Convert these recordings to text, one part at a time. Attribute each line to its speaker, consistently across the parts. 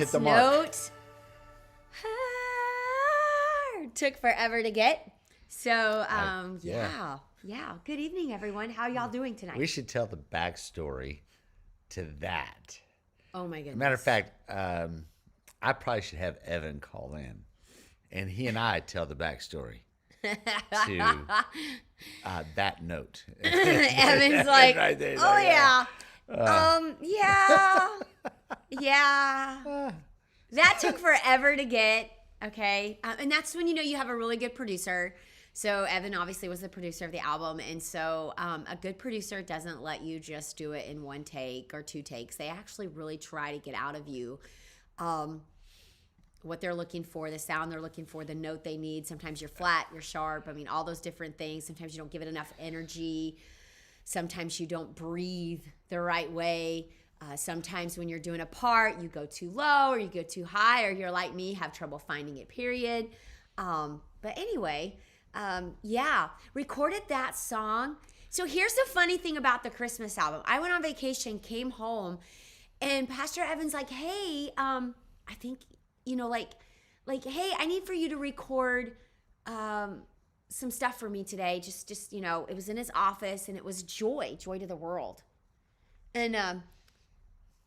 Speaker 1: hit the mark.
Speaker 2: Took forever to get. So,
Speaker 1: yeah.
Speaker 2: Yeah. Good evening, everyone. How y'all doing tonight?
Speaker 1: We should tell the backstory to that.
Speaker 2: Oh, my goodness.
Speaker 1: Matter of fact, I probably should have Evan call in, and he and I tell the backstory to that note.
Speaker 2: Evan's like,
Speaker 1: right there,
Speaker 2: oh,
Speaker 1: like,
Speaker 2: yeah. That took forever to get, okay? And that's when you know you have a really good producer. So Evan obviously was the producer of the album. And so a good producer doesn't let you just do it in one take or two takes. They actually really try to get out of you what they're looking for, the sound they're looking for, the note they need. Sometimes you're flat, you're sharp. I mean, all those different things. Sometimes you don't give it enough energy. Sometimes you don't breathe the right way. Sometimes when you're doing a part, you go too low or you go too high, or you're like me, have trouble finding it, period. But anyway, recorded that song. So here's the funny thing about the Christmas album. I went on vacation, came home, and Pastor Evan's like, hey, I think, hey, I need for you to record some stuff for me today. Just it was in his office, and it was Joy to the World. And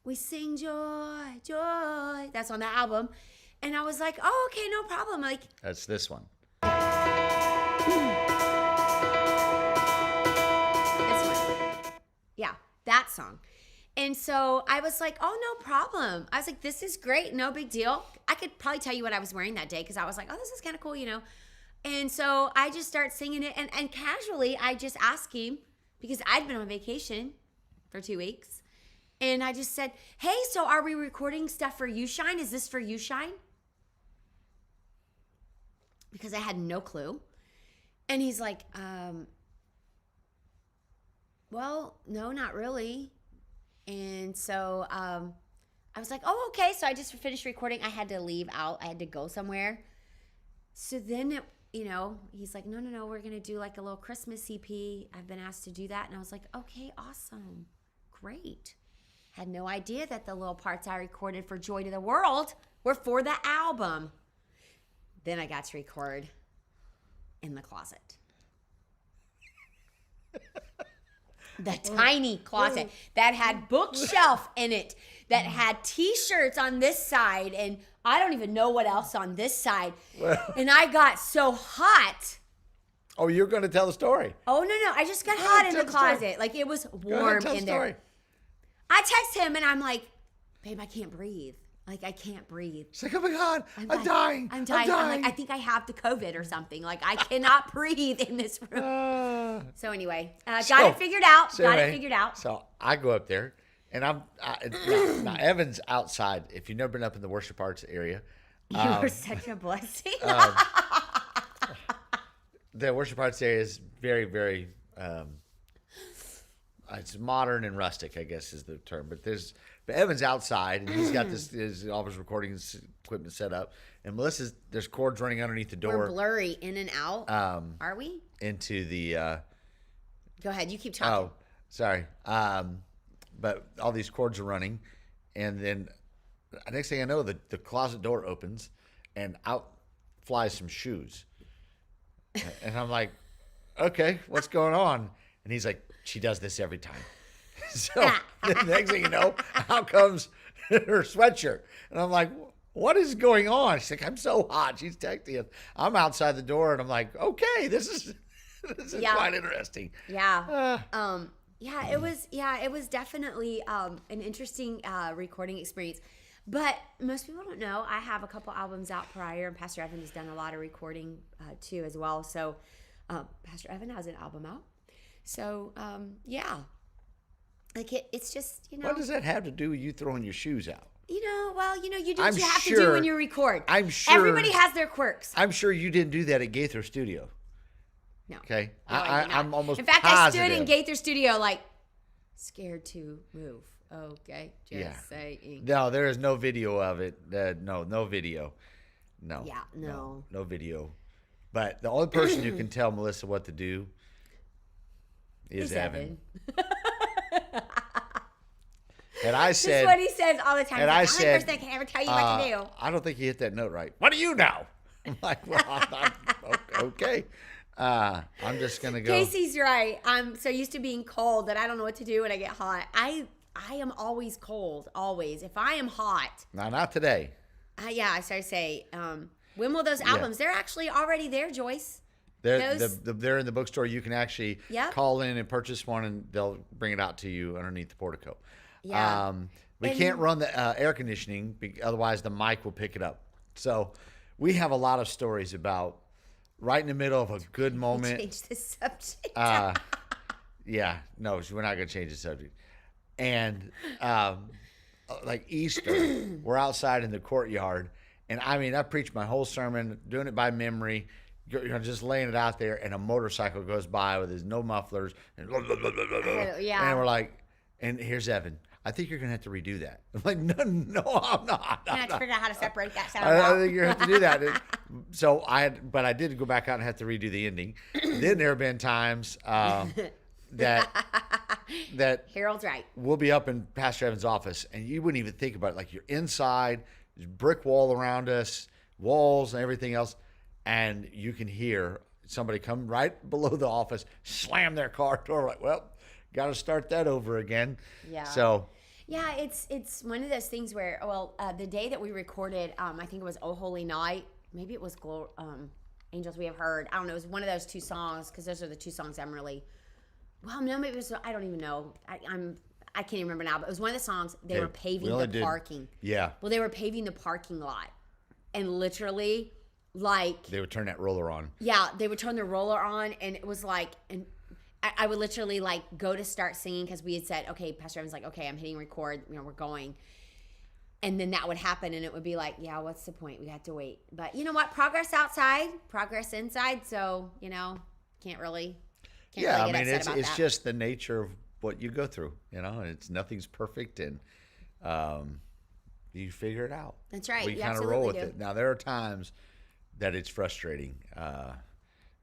Speaker 2: we sing joy, joy. That's on the album. And I was like, oh, okay, no problem. Like,
Speaker 1: that's this one.
Speaker 2: This one. Yeah, that song. And so I was like, oh, no problem. I was like, this is great. No big deal. I could probably tell you what I was wearing that day because I was like, oh, this is kind of cool, And so I just start singing it. And casually, I just asked him, because I'd been on vacation for 2 weeks. And I just said, hey, so are we recording stuff for You Shine? Is this for You Shine? Because I had no clue. And he's like, well, no, not really. And so I was like, oh, okay. So I just finished recording. I had to leave out. I had to go somewhere. So then, he's like, no, we're going to do like a little Christmas EP. I've been asked to do that. And I was like, okay, awesome. Great. Had no idea that the little parts I recorded for Joy to the World were for the album. Then I got to record in the closet. The tiny closet that had bookshelf in it, that had T-shirts on this side, and I don't even know what else on this side. And I got so hot.
Speaker 1: Oh, you're going to tell the story.
Speaker 2: Oh, no. I just got hot in the closet. Like, it was warm in there. I text him, and I'm like, babe, I can't breathe. Like, I can't breathe.
Speaker 1: She's like, oh, my God, I'm dying.
Speaker 2: I'm dying. I'm like, I think I have the COVID or something. Like, I cannot breathe in this room. So, anyway, got it figured out.
Speaker 1: So, I go up there, and now Evan's outside. If you've never been up in the worship arts area.
Speaker 2: You were such a blessing.
Speaker 1: The worship arts area is very, very... it's modern and rustic, I guess is the term. But Evan's outside, and he's got all his recording equipment set up. And there's cords running underneath the door.
Speaker 2: We're blurry in and out. Are we?
Speaker 1: Into the...
Speaker 2: Go ahead, you keep talking.
Speaker 1: Oh, sorry. But all these cords are running. And then next thing I know, the closet door opens, and out flies some shoes. And I'm like, okay, what's going on? And he's like, she does this every time. So the next thing you know, out comes her sweatshirt. And I'm like, what is going on? She's like, I'm so hot. She's texting us. I'm outside the door, and I'm like, okay, this is quite interesting.
Speaker 2: Yeah. It was definitely an interesting recording experience. But most people don't know, I have a couple albums out prior, and Pastor Evan has done a lot of recording too as well. So Pastor Evan has an album out. So, like it's just,
Speaker 1: What does that have to do with you throwing your shoes out?
Speaker 2: You do what you have to do when you record.
Speaker 1: I'm sure.
Speaker 2: Everybody has their quirks.
Speaker 1: I'm sure you didn't do that at Gaither Studio.
Speaker 2: No.
Speaker 1: Okay.
Speaker 2: No,
Speaker 1: I'm almost
Speaker 2: In fact,
Speaker 1: positive.
Speaker 2: I stood in Gaither Studio like scared to move. Okay. Just saying.
Speaker 1: No, there is no video of it. No video. No.
Speaker 2: Yeah, no.
Speaker 1: No video. But the only person who can tell Melissa what to do is Evan. And I
Speaker 2: This is
Speaker 1: said,
Speaker 2: what he says all the time.
Speaker 1: and
Speaker 2: He's
Speaker 1: I
Speaker 2: like, I'm the person
Speaker 1: said,
Speaker 2: that can ever tell you what to do.
Speaker 1: I don't think you hit that note right. What do you know? I'm like, well, I'm okay. I'm just gonna go.
Speaker 2: Casey's right. I'm so used to being cold that I don't know what to do when I get hot. I am always cold, always. If I am hot,
Speaker 1: No, not today.
Speaker 2: yeah, I started to say, when will those albums? They're actually already there, Joyce.
Speaker 1: They're in the bookstore. You can actually
Speaker 2: Yep.
Speaker 1: call in and purchase one, and they'll bring it out to you underneath the portico.
Speaker 2: Yeah.
Speaker 1: We can't run the air conditioning, otherwise the mic will pick it up. So we have a lot of stories about right in the middle of a good moment.
Speaker 2: Change the subject.
Speaker 1: Yeah, no, we're not going to change the subject. And like Easter, we're outside in the courtyard, and I mean, I preached my whole sermon, doing it by memory, just laying it out there, and a motorcycle goes by with his no mufflers, and
Speaker 2: Yeah.
Speaker 1: and we're like, and here's Evan. I think you're going to have to redo that. I'm like, no, I'm not.
Speaker 2: I have to figure out how to separate that sound
Speaker 1: I
Speaker 2: out.
Speaker 1: think you're going to have to do that. So but I did go back out and have to redo the ending. Then there have been times that
Speaker 2: Harold's right.
Speaker 1: we'll be up in Pastor Evan's office, and you wouldn't even think about it. Like, you're inside, there's brick wall around us, walls and everything else, and you can hear somebody come right below the office, slam their car door. Like, well, got to start that over again.
Speaker 2: Yeah.
Speaker 1: So.
Speaker 2: Yeah, it's one of those things where, the day that we recorded, I think it was Oh Holy Night. Maybe it was Angels We Have Heard. I don't know. It was one of those two songs, because those are the two songs I'm really. Well, no, maybe it was. I don't even know. I can't even remember now. But it was one of the songs. They were paving the parking.
Speaker 1: Yeah.
Speaker 2: Well, they were paving the parking lot, and literally, like,
Speaker 1: They would turn that roller on.
Speaker 2: yeah, they would turn the roller on, and it was like, and I would literally like go to start singing, because we had said, okay, Pastor Evan's like, okay, I'm hitting record, we're going. And then that would happen, and it would be like, yeah, what's the point? We have to wait. But you know what? Progress outside, progress inside. So, can't really get upset about
Speaker 1: it's
Speaker 2: that.
Speaker 1: just the nature of what you go through, and nothing's perfect, and you figure it out.
Speaker 2: That's right.
Speaker 1: We
Speaker 2: You
Speaker 1: kind of roll with
Speaker 2: absolutely
Speaker 1: it. Now, there are times that it's frustrating.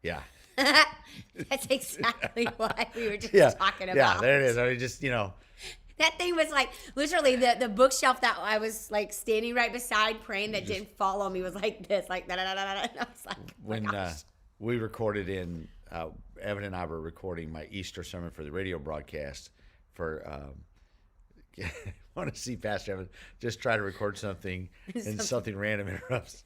Speaker 1: Yeah.
Speaker 2: That's exactly what we were just talking about.
Speaker 1: Yeah, there it is. I mean, just,
Speaker 2: That thing was like literally the bookshelf that I was like standing right beside praying that didn't follow me was like this, like da da da da. And I was like,
Speaker 1: when we recorded Evan and I were recording my Easter sermon for the radio broadcast for, I want to see Pastor Evan just try to record something and something random interrupts.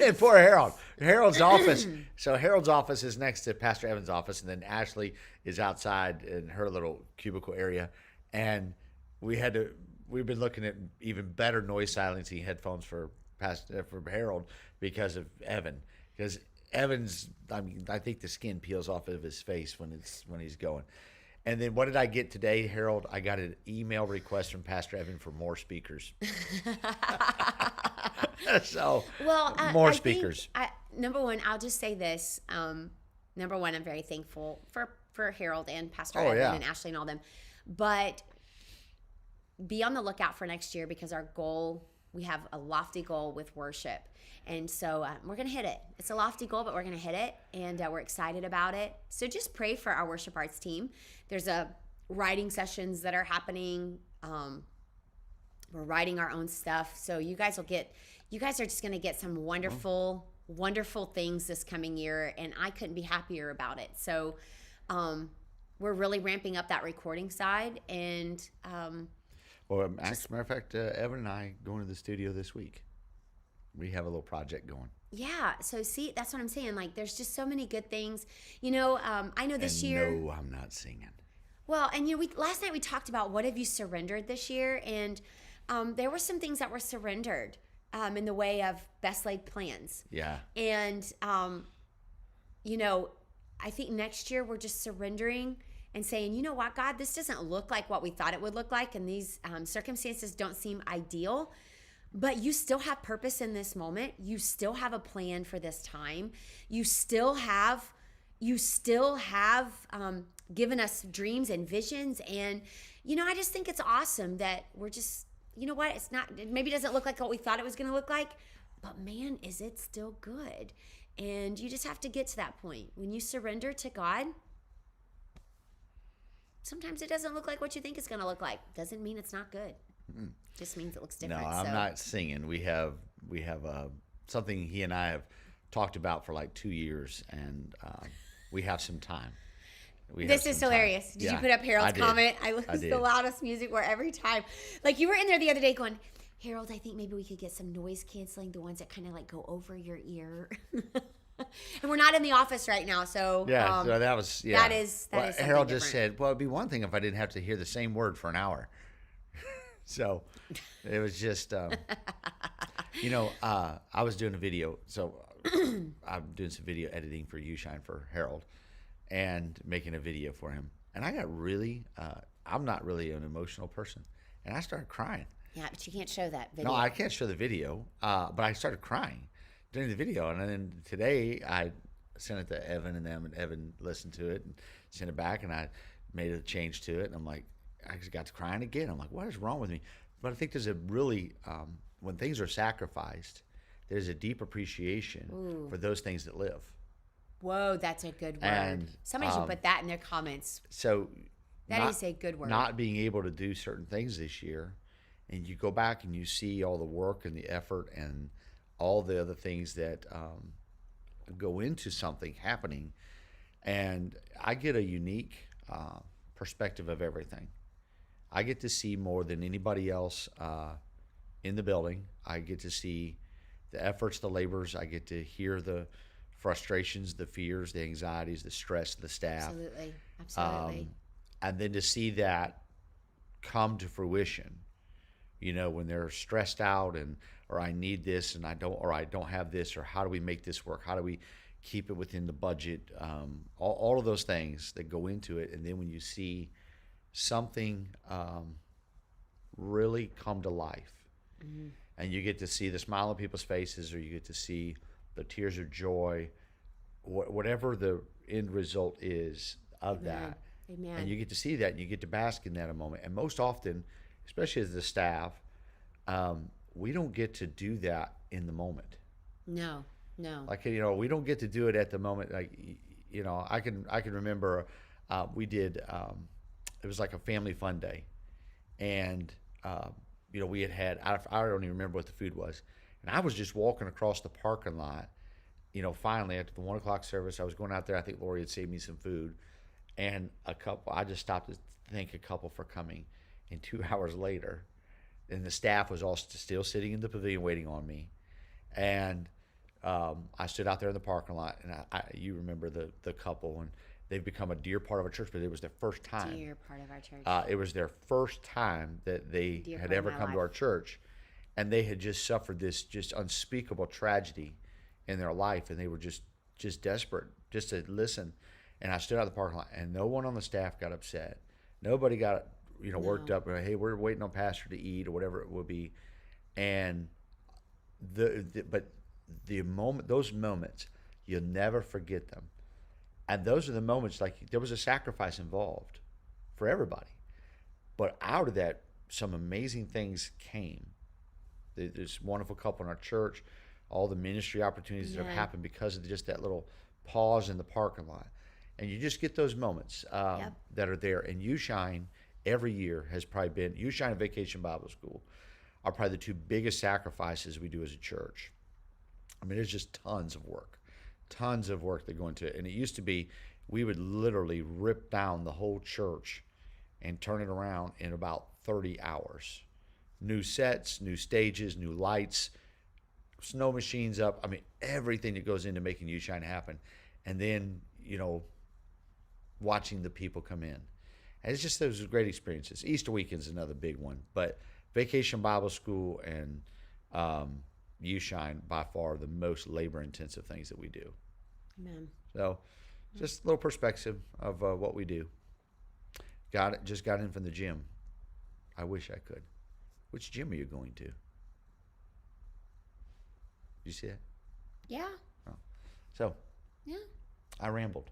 Speaker 1: And poor Harold. Harold's office. So Harold's office is next to Pastor Evan's office, and then Ashley is outside in her little cubicle area. And we've been looking at even better noise silencing headphones for Harold because of Evan. Because Evan's, I think the skin peels off of his face when he's going. And then what did I get today, Harold? I got an email request from Pastor Evan for more speakers. So, more speakers.
Speaker 2: Number one, I'll just say this. Number one, I'm very thankful for Harold and Pastor Evan and Ashley and all them. But be on the lookout for next year, because our goal, we have a lofty goal with worship. And so we're going to hit it. It's a lofty goal, but we're going to hit it. And we're excited about it. So just pray for our worship arts team. There's writing sessions that are happening. We're writing our own stuff. So you guys are just going to get some wonderful, wonderful things this coming year. And I couldn't be happier about it. So we're really ramping up that recording side. And
Speaker 1: well, as a matter of fact, Evan and I going to the studio this week. We have a little project going.
Speaker 2: Yeah. So see, that's what I'm saying. Like, there's just so many good things. I know this year.
Speaker 1: No, I'm not singing.
Speaker 2: Well, and last night we talked about what have you surrendered this year, and there were some things that were surrendered in the way of best laid plans.
Speaker 1: Yeah.
Speaker 2: And I think next year we're just surrendering and saying, you know what, God, this doesn't look like what we thought it would look like, and these circumstances don't seem ideal. But you still have purpose in this moment. You still have a plan for this time. You still have given us dreams and visions. And, I just think it's awesome that we're just, maybe it doesn't look like what we thought it was going to look like, but man, is it still good? And you just have to get to that point. When you surrender to God, sometimes it doesn't look like what you think it's going to look like. Doesn't mean it's not good. Just means it looks different.
Speaker 1: No, I'm not singing. We have something he and I have talked about for like 2 years, and we have some time.
Speaker 2: This is hilarious. Did you put up Harold's comment? I lose
Speaker 1: did.
Speaker 2: the loudest music where every time. Like you were in there the other day going, Harold, I think maybe we could get some noise canceling, the ones that kind of like go over your ear. And we're not in the office right now, so
Speaker 1: yeah, so that was
Speaker 2: that is
Speaker 1: Harold
Speaker 2: different.
Speaker 1: just said, well, it'd be one thing if I didn't have to hear the same word for an hour. So it was just I was doing a video, so I'm doing some video editing for YouShine for Harold and making a video for him, and I got really I'm not really an emotional person, and I started crying.
Speaker 2: Yeah, but you can't show that video.
Speaker 1: No, I can't show the video, but I started crying during the video. And then today I sent it to Evan and them, and Evan listened to it and sent it back, and I made a change to it. And I'm like, I just got to crying again. I'm like, what is wrong with me? But I think there's a really, when things are sacrificed, there's a deep appreciation for those things that live.
Speaker 2: Whoa, that's a good word.
Speaker 1: And,
Speaker 2: somebody should put that in their comments.
Speaker 1: So
Speaker 2: that is a good word.
Speaker 1: Not being able to do certain things this year, and you go back and you see all the work and the effort and all the other things that go into something happening, and I get a unique perspective of everything. I get to see more than anybody else in the building. I get to see the efforts, the labors. I get to hear the frustrations, the fears, the anxieties, the stress of the staff.
Speaker 2: Absolutely.
Speaker 1: And then to see that come to fruition, when they're stressed out or I need this and I don't have this, or how do we make this work? How do we keep it within the budget? All of those things that go into it. And then when you see something really come to life, and you get to see the smile on people's faces, or you get to see the tears of joy, whatever the end result is of that.
Speaker 2: Amen.
Speaker 1: And you get to see that, and you get to bask in that a moment. And most often, especially as the staff, we don't get to do that in the moment.
Speaker 2: No.
Speaker 1: Like, we don't get to do it at the moment. Like, I can remember we did, it was like a family fun day. And, we had, I don't even remember what the food was. And I was just walking across the parking lot, finally after the 1 o'clock service. I was going out there. I think Lori had saved me some food. And I just stopped to thank a couple for coming. And 2 hours later, and the staff was all still sitting in the pavilion waiting on me. And I stood out there in the parking lot, and you remember the couple, and they've become a dear part of our church, but it was their first time.
Speaker 2: Dear part of our church.
Speaker 1: It was their first time that they had ever come to our church, and they had just suffered this just unspeakable tragedy in their life, and they were just desperate just to listen. And I stood out in the parking lot, and no one on the staff got upset. Nobody got worked up. Hey, we're waiting on Pastor to eat, or whatever it would be. And but the moment, those moments, you'll never forget them. And those are the moments, like, there was a sacrifice involved for everybody. But out of that, some amazing things came. There's this wonderful couple in our church, all the ministry opportunities that have happened because of just that little pause in the parking lot. And you just get those moments that are there. And YouShine every year has probably been, YouShine and Vacation Bible School are probably the two biggest sacrifices we do as a church. I mean, there's just tons of work that go into it. And it used to be, we would literally rip down the whole church and turn it around in about 30 hours. New sets, new stages, new lights, snow machines up. I mean, everything that goes into making YouShine happen. And then, watching the people come in. And it's just those great experiences. Easter weekend's another big one. But Vacation Bible School and YouShine, by far the most labor-intensive things that we do.
Speaker 2: Amen.
Speaker 1: So, just a little perspective of what we do. Just got in from the gym. I wish I could. Which gym are you going to? You see it?
Speaker 2: Yeah.
Speaker 1: Oh. So,
Speaker 2: yeah.
Speaker 1: I rambled.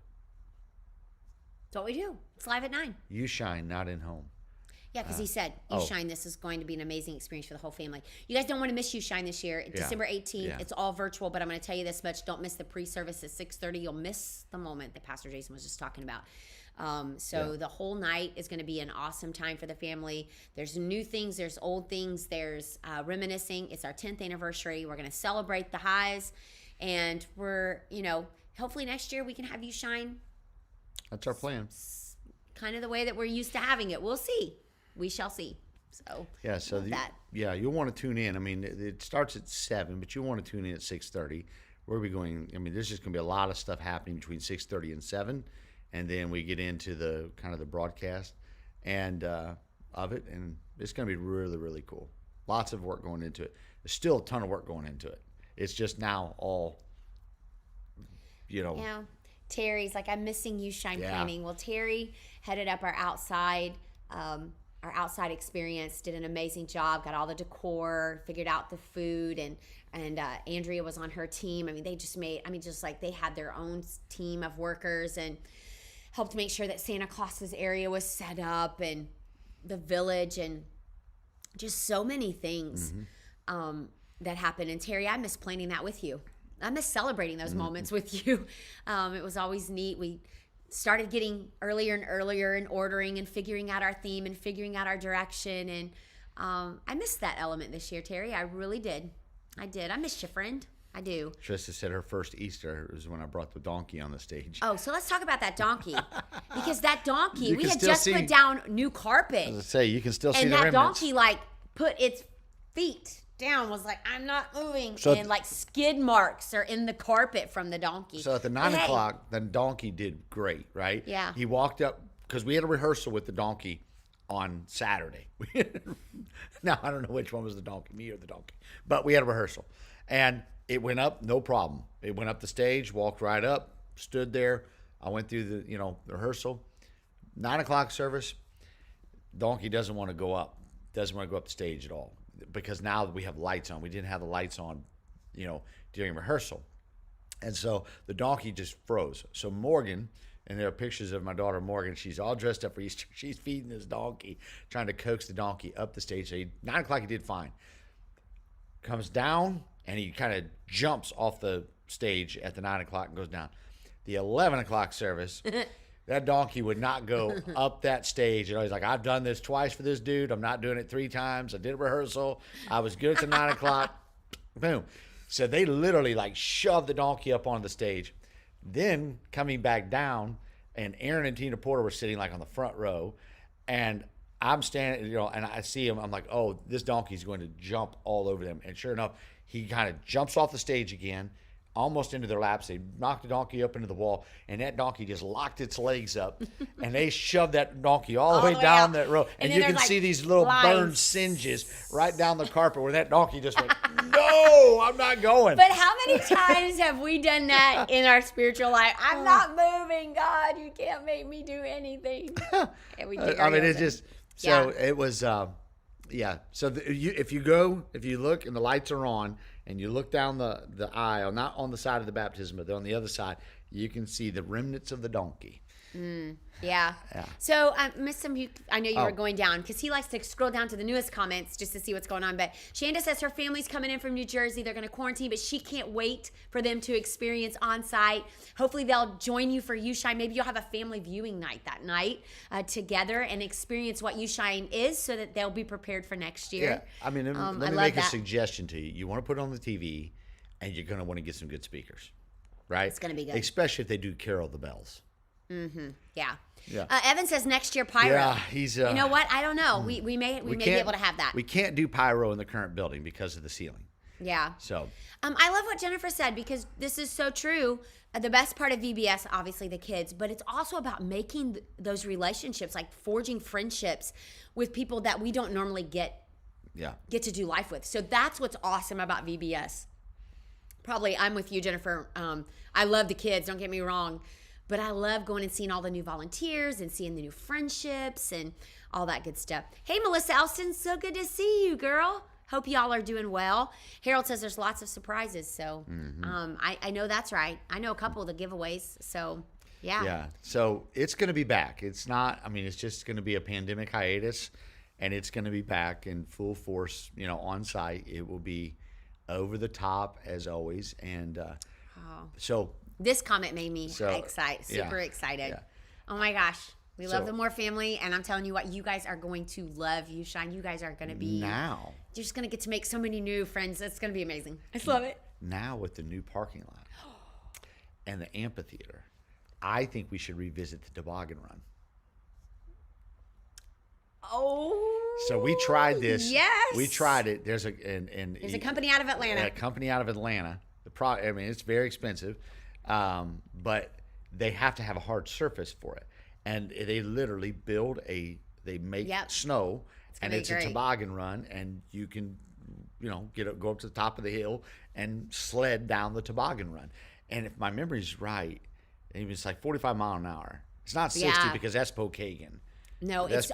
Speaker 2: That's what we do. It's live at 9.
Speaker 1: YouShine, not in home.
Speaker 2: Yeah, because he said, YouShine, this is going to be an amazing experience for the whole family. You guys don't want to miss YouShine this year. December 18th. Yeah. It's all virtual, but I'm going to tell you this much. Don't miss the pre-service at 6:30. You'll miss the moment that Pastor Jason was just talking about. So the whole night is going to be an awesome time for the family. There's new things, there's old things, there's reminiscing. It's our 10th anniversary. We're going to celebrate the highs, and we're, hopefully next year we can have you shine.
Speaker 1: That's our plan.
Speaker 2: Kind of the way that we're used to having it. We'll see. We shall see. So
Speaker 1: you'll want to tune in. I mean, it starts at 7, but you want to tune in at 6:30. Where are we going? I mean, there's just going to be a lot of stuff happening between 6:30 and 7, and then we get into the kind of the broadcast and of it, and it's going to be really, really cool. Lots of work going into it. There's still a ton of work going into it. It's just now all,
Speaker 2: Yeah. Terry's like, I'm missing you shine planning. Well, Terry headed up our outside experience, did an amazing job, got all the decor, figured out the food, and Andrea was on her team. I mean, they just they had their own team of workers and helped make sure that Santa Claus's area was set up and the village and just so many things that happened. And Terry, I miss planning that with you. I miss celebrating those moments with you. It was always neat. We started getting earlier and earlier and ordering and figuring out our theme and figuring out our direction. And I missed that element this year, Terry. I really did. I did. I missed you, friend. I do.
Speaker 1: Trista said her first Easter was when I brought the donkey on the stage.
Speaker 2: Oh, so let's talk about that donkey. Because that donkey, we had just put down new carpet.
Speaker 1: As I say, you can still see the
Speaker 2: remnants. And that donkey, put its feet down, was like, I'm not moving. So and, skid marks are in the carpet from the donkey.
Speaker 1: So at the 9 o'clock, the donkey did great, right?
Speaker 2: Yeah.
Speaker 1: He walked up, because we had a rehearsal with the donkey on Saturday. Now, I don't know which one was the donkey, me or the donkey. But we had a rehearsal. And it went up, no problem. It went up the stage, walked right up, stood there. I went through the rehearsal. 9 o'clock service, donkey doesn't want to go up. Doesn't want to go up the stage at all. Because now we have lights on. We didn't have the lights on, during rehearsal. And so the donkey just froze. So Morgan, and there are pictures of my daughter Morgan, she's all dressed up for Easter. She's feeding this donkey, trying to coax the donkey up the stage. So 9 o'clock he did fine. Comes down, and he kind of jumps off the stage at the 9 o'clock and goes down. The 11 o'clock service, that donkey would not go up that stage. He's like, I've done this twice for this dude. I'm not doing it 3 times. I did a rehearsal. I was good at the 9 o'clock. Boom. So they literally shoved the donkey up on the stage. Then coming back down, and Aaron and Tina Porter were sitting on the front row, and I'm standing, and I see him. I'm like, oh, this donkey's going to jump all over them. And sure enough, he kind of jumps off the stage again, almost into their laps. They knocked the donkey up into the wall, and that donkey just locked its legs up, and they shoved that donkey all the way down that road. And you can see these little burn singes right down the carpet where that donkey just went, no, I'm not going.
Speaker 2: But how many times have we done that in our spiritual life? I'm not moving, God. You can't make me do anything. And we
Speaker 1: it's just, so it was, So if you look and the lights are on, and you look down the aisle, not on the side of the baptism, but on the other side, you can see the remnants of the donkey.
Speaker 2: Yeah. So, Miss I know you were going down, because he likes to scroll down to the newest comments just to see what's going on. But Shanda says her family's coming in from New Jersey. They're going to quarantine, but she can't wait for them to experience on-site. Hopefully they'll join you for You Shine. Maybe you'll have a family viewing night that night together and experience what You Shine is, so that they'll be prepared for next year.
Speaker 1: Yeah. I mean, let me make a suggestion to you. You want to put it on the TV, and you're going to want to get some good speakers, right?
Speaker 2: It's going to be good.
Speaker 1: Especially if they do Carol the Bells.
Speaker 2: Yeah. Evan says next year pyro.
Speaker 1: Yeah, he's.
Speaker 2: You know what? I don't know. We may be able to have that.
Speaker 1: We can't do pyro in the current building because of the ceiling.
Speaker 2: Yeah.
Speaker 1: So.
Speaker 2: I love what Jennifer said, because this is so true. The best part of VBS, obviously the kids, but it's also about making those relationships, forging friendships with people that we don't normally get to do life with. So that's what's awesome about VBS. Probably, I'm with you, Jennifer. I love the kids. Don't get me wrong. But I love going and seeing all the new volunteers and seeing the new friendships and all that good stuff. Hey, Melissa Elston, so good to see you, girl. Hope y'all are doing well. Harold says there's lots of surprises, so I know that's right. I know a couple of the giveaways, so yeah.
Speaker 1: Yeah, so it's going to be back. It's not, it's just going to be a pandemic hiatus, and it's going to be back in full force, on site. It will be over the top, as always, and so...
Speaker 2: This comment made me super excited. Oh my gosh. We love the Moore family, and I'm telling you what, you guys are going to love You Shine. You guys are going to be
Speaker 1: now.
Speaker 2: You're just going to get to make so many new friends. It's going to be amazing. I just love it.
Speaker 1: Now with the new parking lot and the amphitheater, I think we should revisit the toboggan run.
Speaker 2: Oh.
Speaker 1: So we tried this.
Speaker 2: Yes.
Speaker 1: We tried it. There's a
Speaker 2: company out of Atlanta.
Speaker 1: A company out of Atlanta. I mean, it's very expensive, but they have to have a hard surface for it. And they literally they make snow, and it's a toboggan run, and you can, go up to the top of the hill and sled down the toboggan run. And if my memory's right, it's like 45 miles an hour. It's not 60 because that's Pokagon.
Speaker 2: No, it's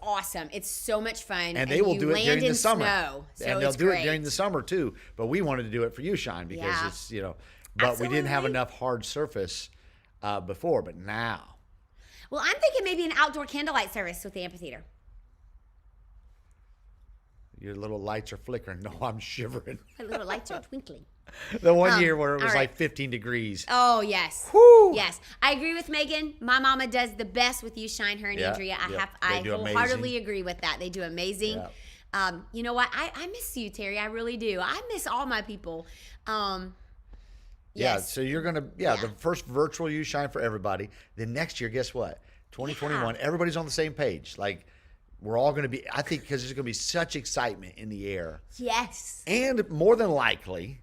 Speaker 2: awesome. It's so much fun.
Speaker 1: And they will do it during the summer.
Speaker 2: Snow, so
Speaker 1: and they'll do it during the summer too. But we wanted to do it for You Shine because it's, but we didn't have enough hard surface before, but now.
Speaker 2: Well, I'm thinking maybe an outdoor candlelight service with the amphitheater.
Speaker 1: Your little lights are flickering. No, I'm shivering.
Speaker 2: My little lights are twinkling.
Speaker 1: The one year where it was like 15 degrees.
Speaker 2: Oh, yes.
Speaker 1: Whew.
Speaker 2: Yes. I agree with Megan. My mama does the best with You Shine, her and Andrea. I wholeheartedly agree with that. They do amazing. Yeah. You know what? I miss you, Terry. I really do. I miss all my people.
Speaker 1: Yeah, so you're going to, the first virtual You Shine for everybody. Then next year, guess what? 2021, everybody's on the same page. Like, we're all going to be, I think, because there's going to be such excitement in the air.
Speaker 2: Yes.
Speaker 1: And more than likely,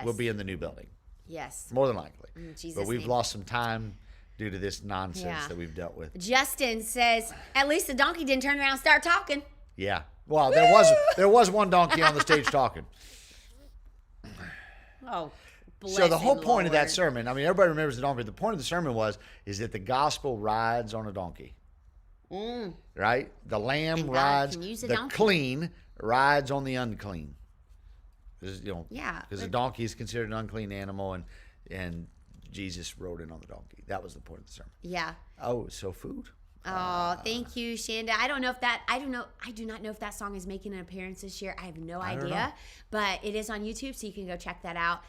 Speaker 1: we'll be in the new building.
Speaker 2: Yes.
Speaker 1: More than likely.
Speaker 2: In Jesus'
Speaker 1: but we've
Speaker 2: name.
Speaker 1: Lost some time due to this nonsense that we've dealt with.
Speaker 2: Justin says, at least the donkey didn't turn around and start talking.
Speaker 1: Yeah. Well, there was one donkey on the stage talking.
Speaker 2: Oh,
Speaker 1: so the whole point of that sermon, I mean, everybody remembers the donkey. The point of the sermon is that the gospel rides on a donkey. Right? The lamb rides, the clean rides on the unclean. Because the donkey is considered an unclean animal, and Jesus rode in on the donkey. That was the point of the sermon.
Speaker 2: Yeah.
Speaker 1: Oh, so food.
Speaker 2: Oh, thank you, Shanda. I do not know if that song is making an appearance this year. I have no idea, but it is on YouTube, so you can go check that out.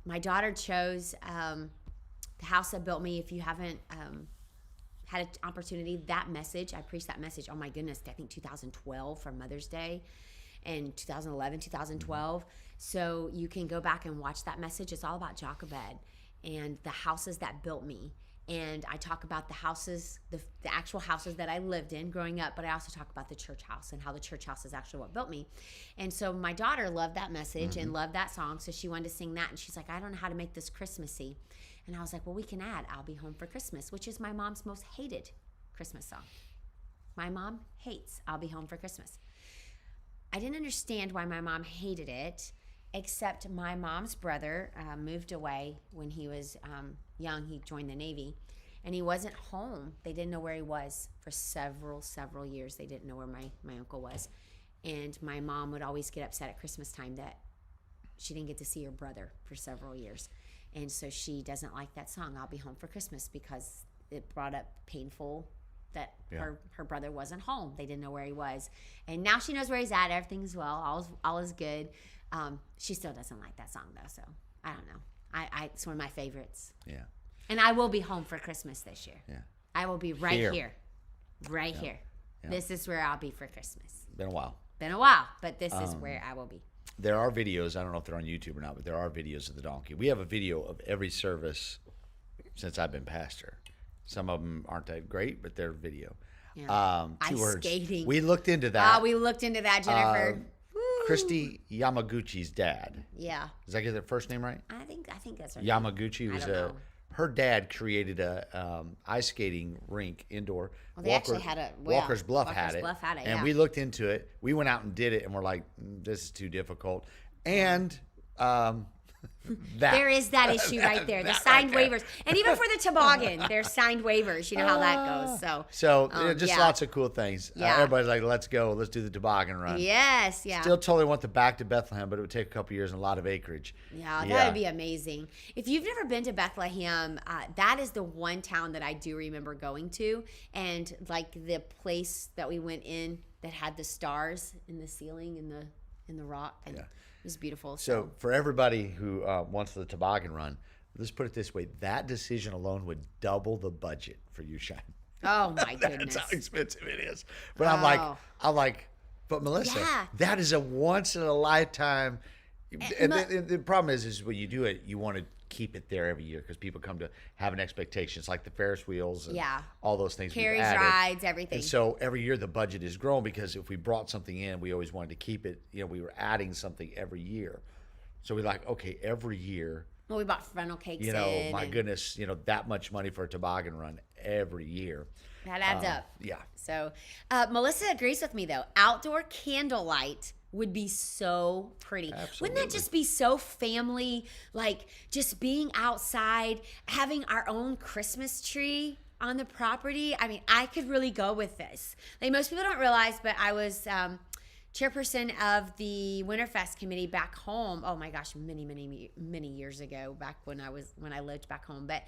Speaker 2: My daughter chose The House That Built Me. If you haven't had an opportunity, that message, I preached that message, oh my goodness, I think 2012 for Mother's Day, and 2011, 2012. So you can go back and watch that message. It's all about Jochebed and the houses that built me. And I talk about the houses, the actual houses that I lived in growing up, but I also talk about the church house and how the church house is actually what built me. And so my daughter loved that message and loved that song, so she wanted to sing that. And she's like, I don't know how to make this Christmassy. And I was like, well, we can add I'll Be Home for Christmas, which is my mom's most hated Christmas song. My mom hates I'll Be Home for Christmas. I didn't understand why my mom hated it, except my mom's brother moved away when he was young. He joined the Navy, and he wasn't home. They didn't know where he was for several years. They didn't know where my uncle was. And my mom would always get upset at Christmas time that she didn't get to see her brother for several years. And so she doesn't like that song, I'll Be Home for Christmas, because it brought up painful that her brother wasn't home. They didn't know where he was. And now she knows where he's at. Everything's well. All is good. She still doesn't like that song, though, so I don't know. It's one of my favorites.
Speaker 1: Yeah.
Speaker 2: And I will be home for Christmas this year.
Speaker 1: Yeah.
Speaker 2: I will be right here. Right here.
Speaker 1: Yeah.
Speaker 2: This is where I'll be for Christmas.
Speaker 1: Been a while,
Speaker 2: but this is where I will be.
Speaker 1: There are videos. I don't know if they're on YouTube or not, but there are videos of the donkey. We have a video of every service since I've been pastor. Some of them aren't that great, but they're video.
Speaker 2: Yeah.
Speaker 1: Two words.
Speaker 2: Skating.
Speaker 1: We looked into that.
Speaker 2: We looked into that, Jennifer.
Speaker 1: Christy Yamaguchi's dad.
Speaker 2: Yeah.
Speaker 1: Does that get their first name right?
Speaker 2: I think that's right.
Speaker 1: Yamaguchi was her dad created a ice skating rink indoor.
Speaker 2: Well, they actually had a
Speaker 1: Walker's Bluff had it. And we looked into it. We went out and did it, and we're like, this is too difficult. And
Speaker 2: there is that issue right there. The signed waivers. And even for the toboggan, there's signed waivers. You know how that goes. So
Speaker 1: just lots of cool things.
Speaker 2: Yeah.
Speaker 1: Everybody's like, let's go. Let's do the toboggan run.
Speaker 2: Yes, yeah.
Speaker 1: Still totally want the back to Bethlehem, but it would take a couple years and a lot of acreage.
Speaker 2: Yeah, that would be amazing. If you've never been to Bethlehem, that is the one town that I do remember going to. And like the place that we went in that had the stars in the ceiling in the rock. And it was beautiful.
Speaker 1: So for everybody who wants the toboggan run, let's put it this way: that decision alone would double the budget for you, Shine.
Speaker 2: Oh my goodness.
Speaker 1: That's how expensive it is. But
Speaker 2: Oh.
Speaker 1: I'm like, but Melissa,
Speaker 2: Yeah.
Speaker 1: that is a once in a lifetime. And the problem is when you do it, you want to keep it there every year because people come to have an expectation. It's like the Ferris wheels and
Speaker 2: Yeah.
Speaker 1: all those things. we've
Speaker 2: Carries,
Speaker 1: added.
Speaker 2: rides, everything.
Speaker 1: And so every year the budget is grown because if we brought something in, we always wanted to keep it. We were adding something every year. So we're like, okay, every year,
Speaker 2: Well, we bought funnel cakes
Speaker 1: my goodness, that much money for a toboggan run every year.
Speaker 2: That adds up.
Speaker 1: Yeah.
Speaker 2: So, Melissa agrees with me though. Outdoor candlelight would be so pretty.
Speaker 1: Absolutely.
Speaker 2: Wouldn't that just be so family? Like just being outside, having our own Christmas tree on the property. I mean, I could really go with this. Like most people don't realize, but I was chairperson of the Winterfest committee back home. Oh my gosh, many years ago, back when I lived back home. But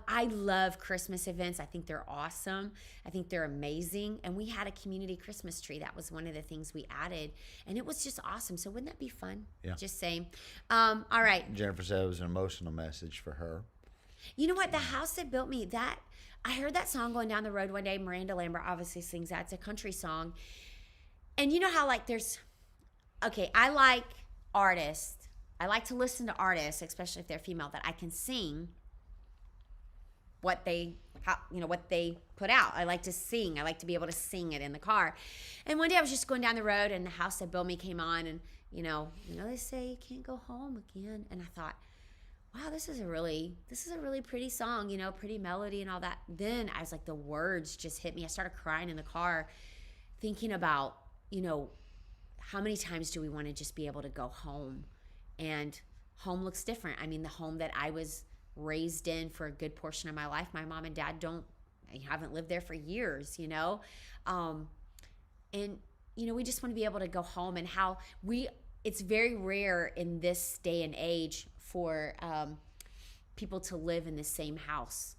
Speaker 2: I love Christmas events. I think they're awesome. I think they're amazing. And we had a community Christmas tree. That was one of the things we added, and it was just awesome. So wouldn't that be fun?
Speaker 1: Yeah.
Speaker 2: Just saying. All right.
Speaker 1: Jennifer said it was an emotional message for her.
Speaker 2: You know what? The house that built me. I heard that song going down the road one day. Miranda Lambert obviously sings that. It's a country song. And you know how I like artists. I like to listen to artists, especially if they're female, that I can sing what they put out. I like to sing. I like to be able to sing it in the car. And one day I was just going down the road and the house that built me came on, and they say you can't go home again. And I thought, wow, this is a really pretty song, pretty melody and all that. Then I was like, the words just hit me. I started crying in the car, thinking about, how many times do we want to just be able to go home? And home looks different. I mean, the home that I was raised in for a good portion of my life, my mom and dad haven't lived there for years, and we just want to be able to go home. And it's very rare in this day and age for people to live in the same house.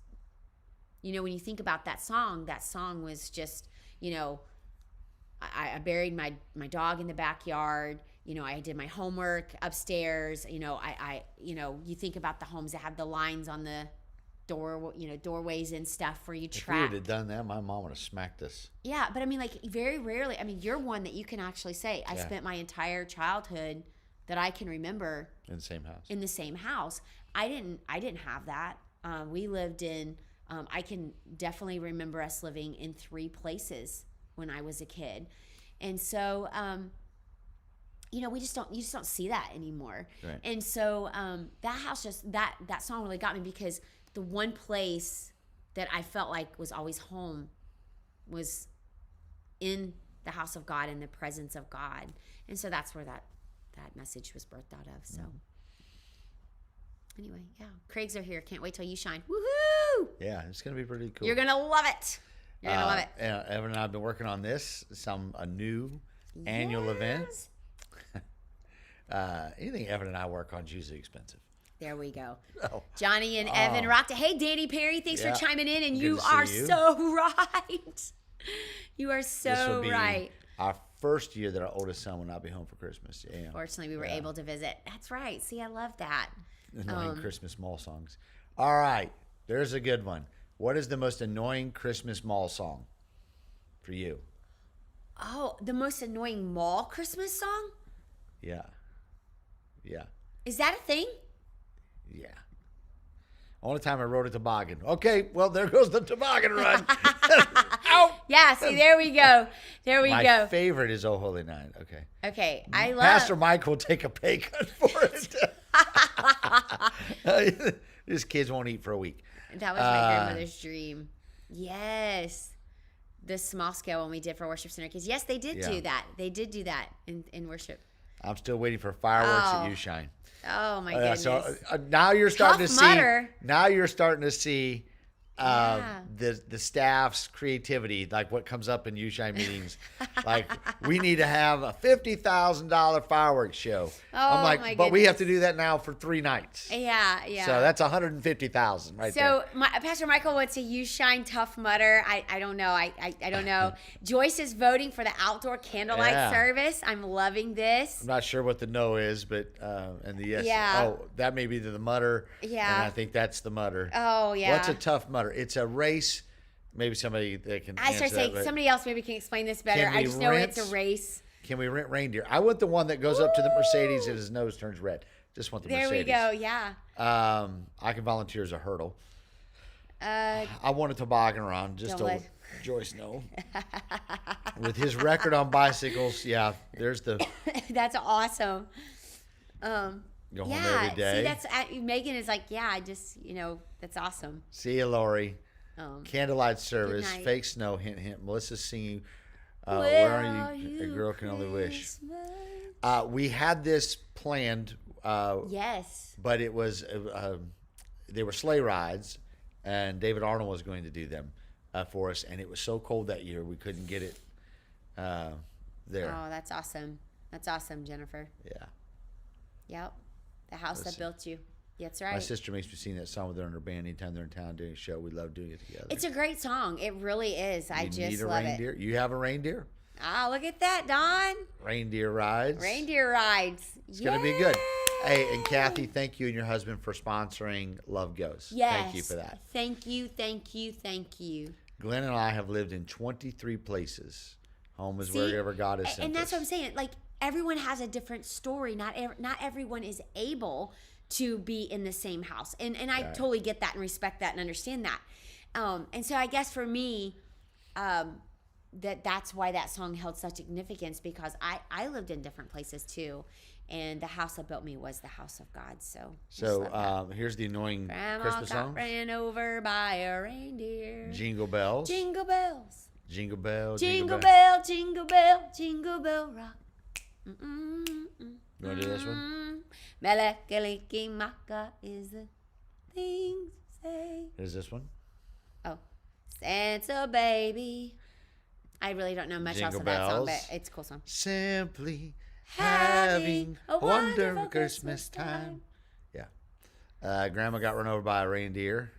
Speaker 2: When you think about that song was just, I buried my dog in the backyard. I did my homework upstairs. You think about the homes that have the lines on the door, doorways and stuff where you
Speaker 1: If we
Speaker 2: track.
Speaker 1: would have done that, my mom would have smacked us.
Speaker 2: Yeah, but I mean, like very rarely. I mean, you're one that you can actually say, I spent my entire childhood that I can remember
Speaker 1: In the same house.
Speaker 2: in the same house. I didn't have that. We lived in. I can definitely remember us living in 3 places when I was a kid. And so, you just don't see that anymore.
Speaker 1: Right.
Speaker 2: And so that house that song really got me because the one place that I felt like was always home was in the house of God, in the presence of God. And so that's where that message was birthed out of. So anyway, yeah. Craig's are here. Can't wait till you shine. Woohoo!
Speaker 1: Yeah, it's going to be pretty cool.
Speaker 2: You're going to love it. You're going to love it.
Speaker 1: Evan and I have been working on this, a new annual event. Anything Evan and I work on is usually expensive.
Speaker 2: There we go.
Speaker 1: Oh.
Speaker 2: Johnny and Evan rocked it. Hey, Danny Perry, thanks for chiming in. And
Speaker 1: Good
Speaker 2: you
Speaker 1: to see
Speaker 2: are
Speaker 1: you.
Speaker 2: so right. You are
Speaker 1: This will
Speaker 2: so
Speaker 1: be
Speaker 2: right.
Speaker 1: our first year that our oldest son will not be home for Christmas. Yeah.
Speaker 2: Fortunately, we were able to visit. That's right. See, I love that.
Speaker 1: Annoying Christmas mall songs. All right, there's a good one. What is the most annoying Christmas mall song for you?
Speaker 2: Oh, the most annoying mall Christmas song?
Speaker 1: Yeah. Yeah.
Speaker 2: Is that a thing?
Speaker 1: Yeah. Only time I rode a toboggan. Okay, well, there goes the toboggan run. Out.
Speaker 2: Yeah, see, there we go. There we
Speaker 1: My
Speaker 2: go.
Speaker 1: favorite is Oh Holy Night. Okay.
Speaker 2: Okay, I love
Speaker 1: Pastor Mike will take a pay cut for it. His kids won't eat for a week.
Speaker 2: That was my grandmother's dream. Yes. The small scale one we did for Worship Center kids. Yes, they did do that. They did do that in worship.
Speaker 1: I'm still waiting for fireworks
Speaker 2: Oh.
Speaker 1: at You Shine.
Speaker 2: Oh my goodness.
Speaker 1: So now you're starting
Speaker 2: Tough
Speaker 1: to see.
Speaker 2: Mudder.
Speaker 1: Now you're starting to see the staff's creativity, like what comes up in U-Shine meetings. Like, we need to have a $50,000 fireworks show. I'm like,
Speaker 2: my
Speaker 1: but we have
Speaker 2: goodness.
Speaker 1: to do that now for 3 nights.
Speaker 2: Yeah.
Speaker 1: So that's 150,000 right there.
Speaker 2: So Pastor Michael wants a "You Shine Tough" Mudder. I don't know. I don't know. Joyce is voting for the outdoor candlelight
Speaker 1: Yeah.
Speaker 2: service. I'm loving this.
Speaker 1: I'm not sure what the no is, but and the yes.
Speaker 2: Yeah.
Speaker 1: Oh, that may be the mutter.
Speaker 2: Yeah.
Speaker 1: And I think that's the mutter.
Speaker 2: Oh yeah.
Speaker 1: What's a tough mutter? It's a race. Maybe somebody that can.
Speaker 2: I
Speaker 1: answer
Speaker 2: started saying
Speaker 1: that, but
Speaker 2: somebody else maybe can explain this better.
Speaker 1: Can
Speaker 2: I
Speaker 1: we
Speaker 2: just know it's
Speaker 1: rent-
Speaker 2: a race.
Speaker 1: Can we rent reindeer? I want the one that goes up to the Mercedes and his nose turns red. Just want the
Speaker 2: There
Speaker 1: Mercedes.
Speaker 2: we go. Yeah.
Speaker 1: I can volunteer as a hurdle.
Speaker 2: Uh,
Speaker 1: I want a toboggan run. Just
Speaker 2: Don't
Speaker 1: to
Speaker 2: let-
Speaker 1: let Joyce know. With his record on bicycles, yeah, there's the
Speaker 2: that's awesome.
Speaker 1: go home
Speaker 2: Yeah.
Speaker 1: every day.
Speaker 2: See, that's Megan is like, yeah. I just that's awesome.
Speaker 1: See you, Lori.
Speaker 2: Um,
Speaker 1: Candlelight service,
Speaker 2: night.
Speaker 1: fake snow, hint, hint. Melissa's singing,
Speaker 2: Where
Speaker 1: Where Are You? A
Speaker 2: You,
Speaker 1: Girl Can Only Wish.
Speaker 2: Christmas?
Speaker 1: We had this planned,
Speaker 2: Yes.
Speaker 1: but it was, they were sleigh rides, and David Arnold was going to do them for us, and it was so cold that year we couldn't get it there.
Speaker 2: Oh, that's awesome. That's awesome, Jennifer.
Speaker 1: Yeah.
Speaker 2: Yep. The house that
Speaker 1: Listen.
Speaker 2: built you. That's
Speaker 1: My
Speaker 2: right.
Speaker 1: sister makes me sing that song with her and her band anytime they're in town doing a show. We love doing it together.
Speaker 2: It's a great song. It really is. I
Speaker 1: You
Speaker 2: just
Speaker 1: need a
Speaker 2: love
Speaker 1: reindeer?
Speaker 2: it.
Speaker 1: You have a reindeer?
Speaker 2: Ah, look at that, Don.
Speaker 1: Reindeer rides.
Speaker 2: Reindeer rides.
Speaker 1: It's going to be good. Hey, and Kathy, thank you and your husband for sponsoring Love Goes.
Speaker 2: Yes.
Speaker 1: Thank you for that.
Speaker 2: Thank you, thank you, thank you.
Speaker 1: Glenn and I have lived in 23 places. Home is
Speaker 2: See,
Speaker 1: wherever God has sent
Speaker 2: and that's
Speaker 1: us.
Speaker 2: what I'm saying. Like, everyone has a different story. Not everyone is able to be in the same house. And I
Speaker 1: Right.
Speaker 2: totally get that and respect that and understand that. And so I guess for me, that's why that song held such significance, because I lived in different places too. And the house that built me was the house of God. So just love that.
Speaker 1: Here's the annoying
Speaker 2: Grandma
Speaker 1: Christmas
Speaker 2: got
Speaker 1: song.
Speaker 2: ran over by a reindeer.
Speaker 1: Jingle bells.
Speaker 2: Jingle bells.
Speaker 1: Jingle bell.
Speaker 2: Jingle bell, jingle bell, jingle bell rock.
Speaker 1: You want to do this one?
Speaker 2: Melekaliki-maka is the thing to say.
Speaker 1: Here's this one.
Speaker 2: Oh, Santa baby. I really don't know much else
Speaker 1: Jingle
Speaker 2: of that song,
Speaker 1: bells.
Speaker 2: but it's a cool song.
Speaker 1: Simply having a wonderful Christmas time. Yeah. Grandma got run over by a reindeer.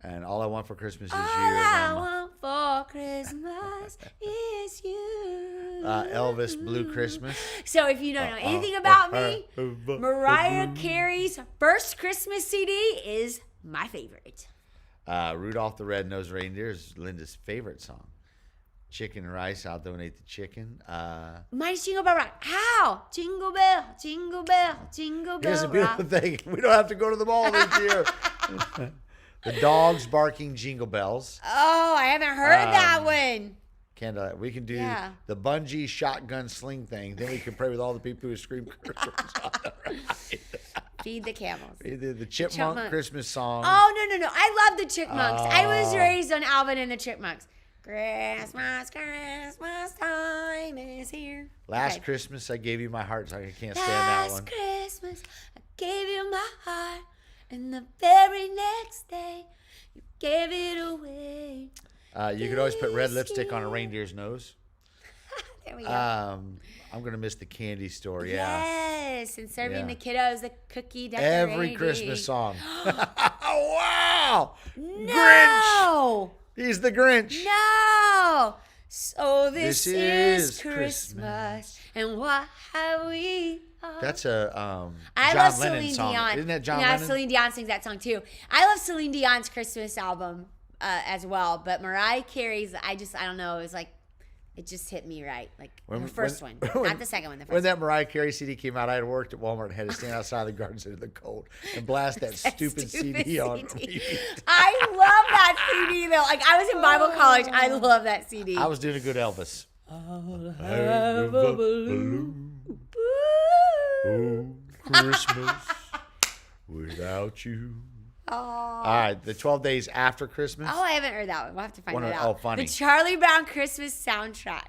Speaker 1: And all I want for Christmas is
Speaker 2: All
Speaker 1: you,
Speaker 2: I
Speaker 1: Grandma.
Speaker 2: want for Christmas is you.
Speaker 1: Elvis Blue Christmas.
Speaker 2: So if you don't know anything about me, Mariah Carey's first Christmas CD is my favorite.
Speaker 1: Rudolph the Red-Nosed Reindeer is Linda's favorite song. Chicken and rice, I'll donate the chicken.
Speaker 2: Mine's Jingle Bell Rock. How? Jingle bell, jingle bell, jingle
Speaker 1: Here's
Speaker 2: bell
Speaker 1: a beautiful
Speaker 2: rock.
Speaker 1: thing. We don't have to go to the mall this year. The dogs barking jingle bells.
Speaker 2: Oh, I haven't heard that one.
Speaker 1: Candlelight. We can do
Speaker 2: Yeah.
Speaker 1: the bungee shotgun sling thing. Then we can pray with all the people who scream curse words on the ride.
Speaker 2: Feed the camels.
Speaker 1: The chipmunk
Speaker 2: Chipmunk.
Speaker 1: Christmas song.
Speaker 2: Oh, no. I love the Chipmunks. I was raised on Alvin and the Chipmunks. Christmas, Christmas time is here.
Speaker 1: Last
Speaker 2: Okay.
Speaker 1: Christmas, I gave you my heart, so I can't stand that
Speaker 2: Last
Speaker 1: one.
Speaker 2: Christmas, I gave you my heart, and the very next day, you gave it away.
Speaker 1: You could always put red lipstick on a reindeer's nose.
Speaker 2: There we go.
Speaker 1: I'm going to miss the candy store, yeah.
Speaker 2: Yes, and serving
Speaker 1: Yeah.
Speaker 2: the kiddos the cookie decorating.
Speaker 1: Every Christmas song. Oh, wow. Grinch.
Speaker 2: No!
Speaker 1: He's the Grinch.
Speaker 2: No! So this
Speaker 1: This
Speaker 2: is
Speaker 1: is
Speaker 2: Christmas, and what have we?
Speaker 1: That's a
Speaker 2: I
Speaker 1: John
Speaker 2: love
Speaker 1: Lennon
Speaker 2: Celine
Speaker 1: song.
Speaker 2: Dion.
Speaker 1: Isn't that John
Speaker 2: yeah,
Speaker 1: Lennon?
Speaker 2: Celine Dion sings that song too. I love Celine Dion's Christmas album as well, but Mariah Carey's, I don't know, it just hit me right. Like the first one, not the second one. The first
Speaker 1: When that Mariah Carey CD came out, I had worked at Walmart and had to stand outside the garden center in the cold and blast that stupid CD on
Speaker 2: CD.
Speaker 1: repeat.
Speaker 2: I love that CD though. Like I was in Bible college. I love that CD.
Speaker 1: I was doing a good Elvis.
Speaker 2: Have a balloon.
Speaker 1: Oh, Christmas without you. All right, the 12 days after Christmas.
Speaker 2: Oh, I haven't heard that one. We'll have to find it out.
Speaker 1: Oh, funny.
Speaker 2: The Charlie Brown Christmas soundtrack.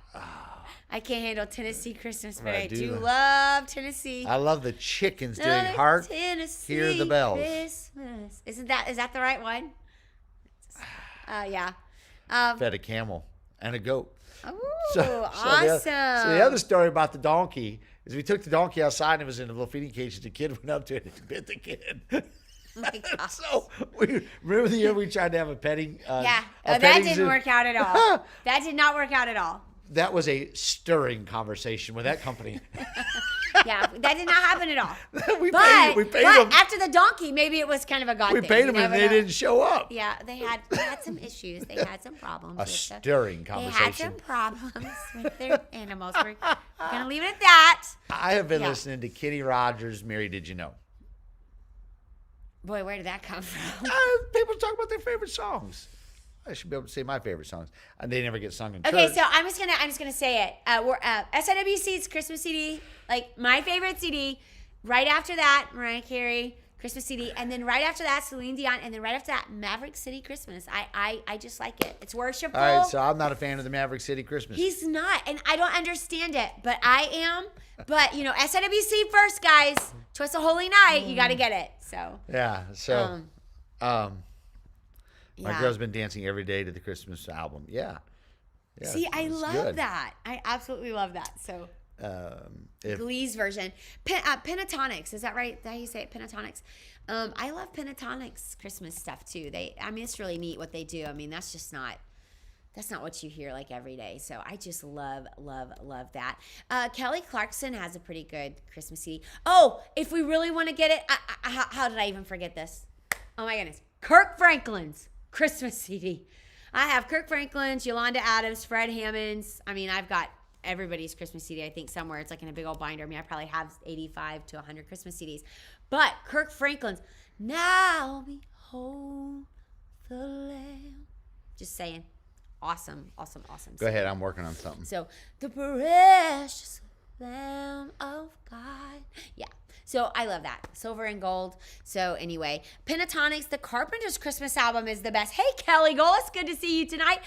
Speaker 2: I can't handle Tennessee Christmas, but
Speaker 1: I
Speaker 2: I
Speaker 1: do
Speaker 2: do
Speaker 1: that.
Speaker 2: love Tennessee.
Speaker 1: I love the chickens doing
Speaker 2: Love
Speaker 1: Heart.
Speaker 2: Tennessee
Speaker 1: Hear the bells.
Speaker 2: Christmas. Is that the right one? Yeah.
Speaker 1: Fed a camel and a goat.
Speaker 2: Ooh,
Speaker 1: awesome.
Speaker 2: awesome.
Speaker 1: The other story about the donkey is we took the donkey outside and it was in a little feeding cage. And the kid went up to it and bit the kid.
Speaker 2: My gosh.
Speaker 1: So we remember the year we tried to have a petting.
Speaker 2: Yeah.
Speaker 1: A
Speaker 2: That
Speaker 1: petting
Speaker 2: didn't
Speaker 1: zoo?
Speaker 2: work out at all. That did not work out at all.
Speaker 1: That was a stirring conversation with that company.
Speaker 2: Yeah, that did not happen at all.
Speaker 1: we
Speaker 2: But
Speaker 1: paid them.
Speaker 2: after the donkey, maybe it was kind of a God
Speaker 1: We
Speaker 2: thing.
Speaker 1: paid
Speaker 2: You
Speaker 1: them and
Speaker 2: never
Speaker 1: they
Speaker 2: know.
Speaker 1: didn't show up.
Speaker 2: Yeah, they had some issues. They had some problems.
Speaker 1: A
Speaker 2: with
Speaker 1: stirring
Speaker 2: They had
Speaker 1: conversation.
Speaker 2: some problems with their animals. We're going to leave it at that.
Speaker 1: I have been
Speaker 2: Yeah.
Speaker 1: listening to Kenny Rogers' Mary Did You Know?
Speaker 2: Boy, where did that come from?
Speaker 1: People talk about their favorite songs. I should be able to say my favorite songs. And they never get sung in
Speaker 2: Okay,
Speaker 1: church.
Speaker 2: so I'm just gonna say it. We're SIWC's Christmas CD, like my favorite CD. Right after that, Mariah Carey Christmas CD, and then right after that, Celine Dion, and then right after that, Maverick City Christmas. I just like it. It's worshipful.
Speaker 1: All right, so I'm not a fan of the Maverick City Christmas.
Speaker 2: He's not, and I don't understand it, but I am. But SIWC first, guys. Twice a Holy Night, you got to get it. So
Speaker 1: Yeah, so my
Speaker 2: yeah.
Speaker 1: girl's been dancing every day to the Christmas album. Yeah.
Speaker 2: See, I
Speaker 1: it's
Speaker 2: love
Speaker 1: good.
Speaker 2: that. I absolutely love that. So.
Speaker 1: If
Speaker 2: Glee's version. Pentatonics, is that right? Is that how you say it? Pentatonics. I love Pentatonics Christmas stuff too. It's really neat what they do. I mean, that's not what you hear like every day. So I just love that. Kelly Clarkson has a pretty good Christmas CD. Oh, if we really want to get it, how did I even forget this? Oh my goodness. Kirk Franklin's Christmas CD. I have Kirk Franklin's, Yolanda Adams, Fred Hammond's. I mean, I've got everybody's Christmas CD, I think, somewhere. It's like in a big old binder. I mean, I probably have 85 to 100 Christmas CDs. But Kirk Franklin's, Now Behold the Lamb. Just saying. Awesome.
Speaker 1: Go ahead, I'm working on something.
Speaker 2: So, the precious Lamb of God. Yeah. So I love that. Silver and gold. So anyway, Pentatonics, the Carpenters Christmas album is the best. Hey, Kelly Golis, good to see you tonight.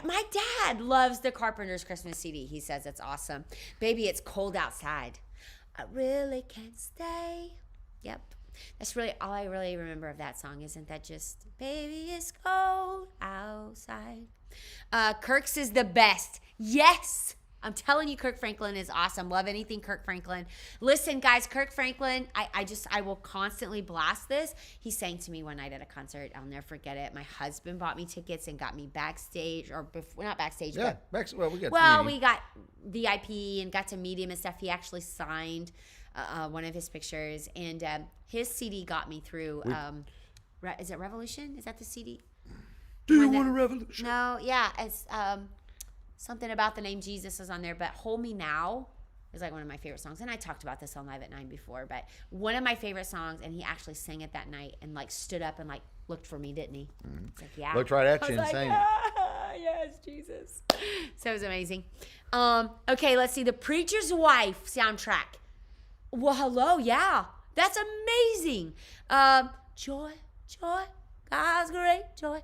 Speaker 2: My dad loves the Carpenters Christmas CD. He says it's awesome. Baby, it's cold outside. I really can't stay. Yep. That's really all I really remember of that song. Isn't that just, baby, it's cold outside. Kirk's is the best. Yes. I'm telling you, Kirk Franklin is awesome. Love anything Kirk Franklin. Listen, guys, Kirk Franklin, I will constantly blast this. He sang to me one night at a concert. I'll never forget it. My husband bought me tickets and got me backstage, or before, not backstage,
Speaker 1: Yeah,
Speaker 2: but
Speaker 1: we
Speaker 2: we got VIP and got to meet him and stuff. He actually signed one of his pictures, and his CD got me through. Is it Revolution? Is that the CD?
Speaker 1: Do you want a revolution?
Speaker 2: No, yeah, it's something about the name Jesus is on there, but Hold Me Now is like one of my favorite songs. And I talked about this on Live at 9 before, but one of my favorite songs, and he actually sang it that night and like stood up and like looked for me, didn't he? It's like, yeah.
Speaker 1: Looked right at
Speaker 2: I
Speaker 1: you
Speaker 2: was
Speaker 1: and
Speaker 2: like,
Speaker 1: sang
Speaker 2: ah, yes, Jesus. So it was amazing. Okay, let's see. The Preacher's Wife soundtrack. Well, hello, yeah. That's amazing. Joy, God's great joy.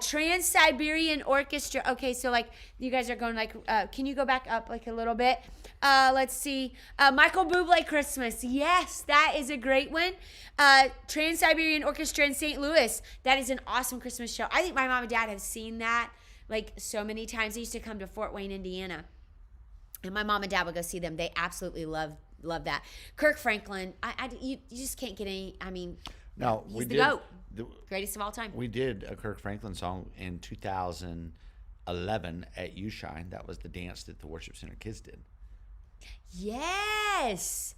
Speaker 2: Trans-Siberian Orchestra. Okay, so like you guys are going like, can you go back up like a little bit? Let's see. Michael Bublé Christmas. Yes, that is a great one. Trans-Siberian Orchestra in St. Louis. That is an awesome Christmas show. I think my mom and dad have seen that like so many times. They used to come to Fort Wayne, Indiana. And my mom and dad would go see them. They absolutely love that. Kirk Franklin. You just can't get any, I mean,
Speaker 1: Now,
Speaker 2: he's
Speaker 1: we
Speaker 2: the
Speaker 1: did,
Speaker 2: GOAT. Greatest of all time.
Speaker 1: We did a Kirk Franklin song in 2011 at U Shine. That was the dance that the Worship Center kids did.
Speaker 2: Yes,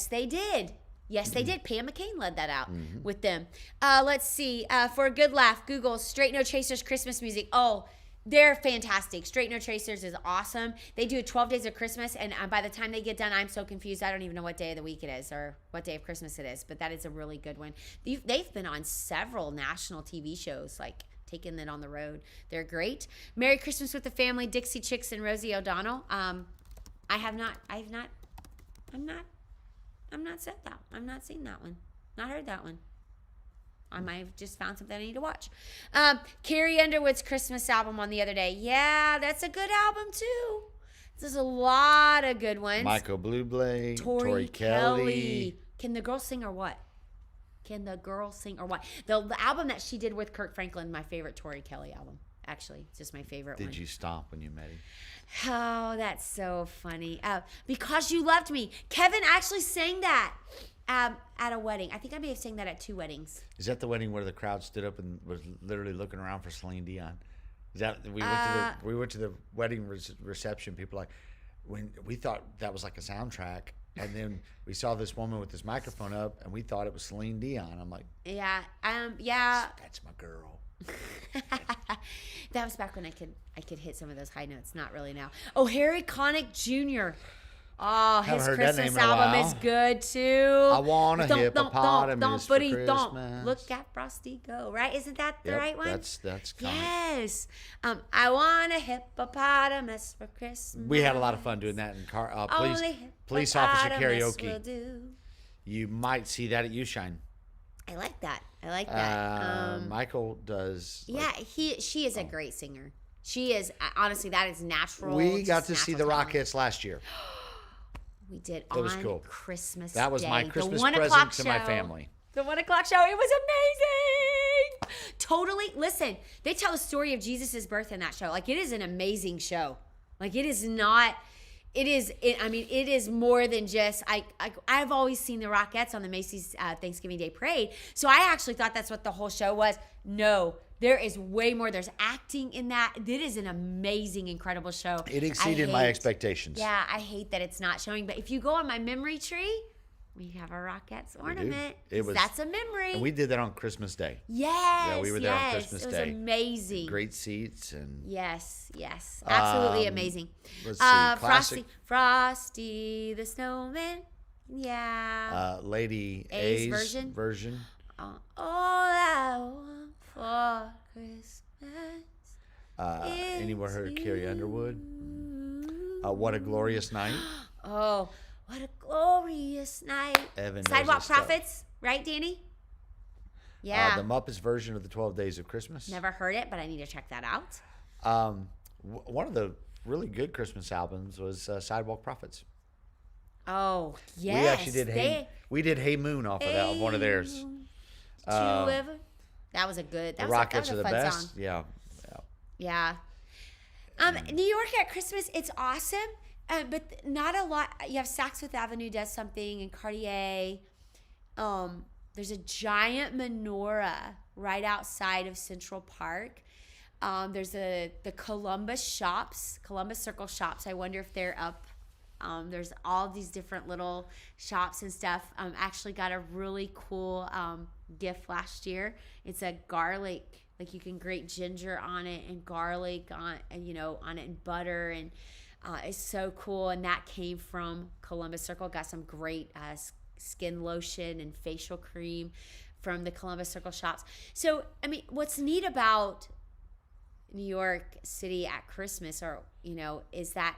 Speaker 2: they did. Pam McCain led that out with them. Let's see. For a good laugh, Google Straight No Chasers Christmas music. Oh, they're fantastic. Straight No Chasers is awesome. They do 12 Days of Christmas, and by the time they get done, I'm so confused. I don't even know what day of the week it is or what day of Christmas it is, but that is a really good one. They've been on several national TV shows, like taking it on the road. They're great. Merry Christmas with the Family, Dixie Chicks and Rosie O'Donnell. I'm not said that. I've not seen that one. Not heard that one. I might have just found something I need to watch. Carrie Underwood's Christmas album on the other day. Yeah, that's a good album too. There's a lot of good ones.
Speaker 1: Michael Bublé, Tori
Speaker 2: Kelly.
Speaker 1: Kelly.
Speaker 2: Can the girl sing or what? Can the girl sing or what? The album that she did with Kirk Franklin, my favorite Tori Kelly album. Actually, it's just my favorite one.
Speaker 1: Did you stomp when you met him?
Speaker 2: Oh, that's so funny. Because You Loved Me. Kevin actually sang that at a wedding. I think I may have sang that at 2 weddings.
Speaker 1: Is that the wedding where the crowd stood up and was literally looking around for Celine Dion? Is that we went to the wedding reception? People like when we thought that was like a soundtrack, and then we saw this woman with this microphone up, and we thought it was Celine Dion. I'm like,
Speaker 2: yeah,
Speaker 1: that's my girl.
Speaker 2: That was back when I could hit some of those high notes. Not really now. Oh, Harry Connick Jr. Oh, his Christmas album is good too.
Speaker 1: I want a hippopotamus for Christmas.
Speaker 2: Look at Frosty go. Right? Isn't that the right one?
Speaker 1: That's Connick.
Speaker 2: Yes. I want a hippopotamus for Christmas.
Speaker 1: We had a lot of fun doing that in police officer karaoke. You might see that at U Shine.
Speaker 2: I like that.
Speaker 1: Michael does.
Speaker 2: Yeah, she is a great singer. She is, honestly, that is natural.
Speaker 1: We got to see the Rockettes last year.
Speaker 2: We did.
Speaker 1: It was cool.
Speaker 2: Christmas
Speaker 1: That was
Speaker 2: Day.
Speaker 1: my Christmas present to my family.
Speaker 2: The 1 o'clock show. It was amazing. Totally. Listen, they tell the story of Jesus' birth in that show. Like, it is an amazing show. Like, it is not. It is more than just. I've always seen the Rockettes on the Macy's Thanksgiving Day Parade, so I actually thought that's what the whole show was. No, there is way more. There's acting in that. It is an amazing, incredible show.
Speaker 1: It exceeded my expectations.
Speaker 2: Yeah, I hate that it's not showing, but if you go on my memory tree, we have a Rockettes ornament. That's a memory.
Speaker 1: And we did that on Christmas Day.
Speaker 2: Yes.
Speaker 1: Yeah, we were there on Christmas Day.
Speaker 2: It was amazing.
Speaker 1: Great seats and.
Speaker 2: Yes. Absolutely amazing.
Speaker 1: Let's see. Classic.
Speaker 2: Frosty the Snowman. Yeah.
Speaker 1: Lady
Speaker 2: A's
Speaker 1: version.
Speaker 2: All I want for Christmas.
Speaker 1: Anywhere heard Carrie Underwood? What a Glorious Night.
Speaker 2: Oh, what a glorious night.
Speaker 1: Evan
Speaker 2: Sidewalk Prophets, right, Danny? Yeah.
Speaker 1: The Muppets version of the 12 Days of Christmas.
Speaker 2: Never heard it, but I need to check that out.
Speaker 1: One of the really good Christmas albums was Sidewalk Prophets.
Speaker 2: Oh, yes.
Speaker 1: We actually did Hey Moon off of that, one of theirs.
Speaker 2: That was a good. That
Speaker 1: the
Speaker 2: was
Speaker 1: Rockettes
Speaker 2: a
Speaker 1: are the
Speaker 2: fun
Speaker 1: best.
Speaker 2: Song.
Speaker 1: Yeah.
Speaker 2: New York at Christmas, it's awesome. But not a lot. You have Saks Fifth Avenue does something, and Cartier. There's a giant menorah right outside of Central Park. There's the Columbus Circle shops. I wonder if they're up. There's all these different little shops and stuff. Actually got a really cool gift last year. It's a garlic, like you can grate ginger on it and garlic on it and butter, and it's so cool. And that came from Columbus Circle. Got some great skin lotion and facial cream from the Columbus Circle shops. So, what's neat about New York City at Christmas, is that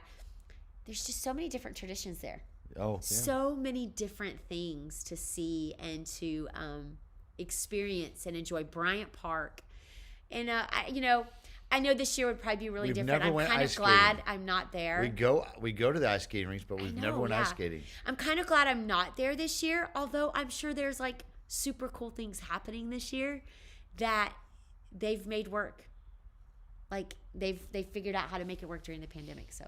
Speaker 2: there's just so many different traditions there.
Speaker 1: Oh, yeah.
Speaker 2: So many different things to see and to experience and enjoy. Bryant Park. And, I know this year would probably be really different. I'm kind of glad I'm not there.
Speaker 1: We go to the ice skating rinks, but we've never went ice skating.
Speaker 2: I'm kind of glad I'm not there this year, although I'm sure there's like super cool things happening this year that they've made work. Like they've figured out how to make it work during the pandemic. So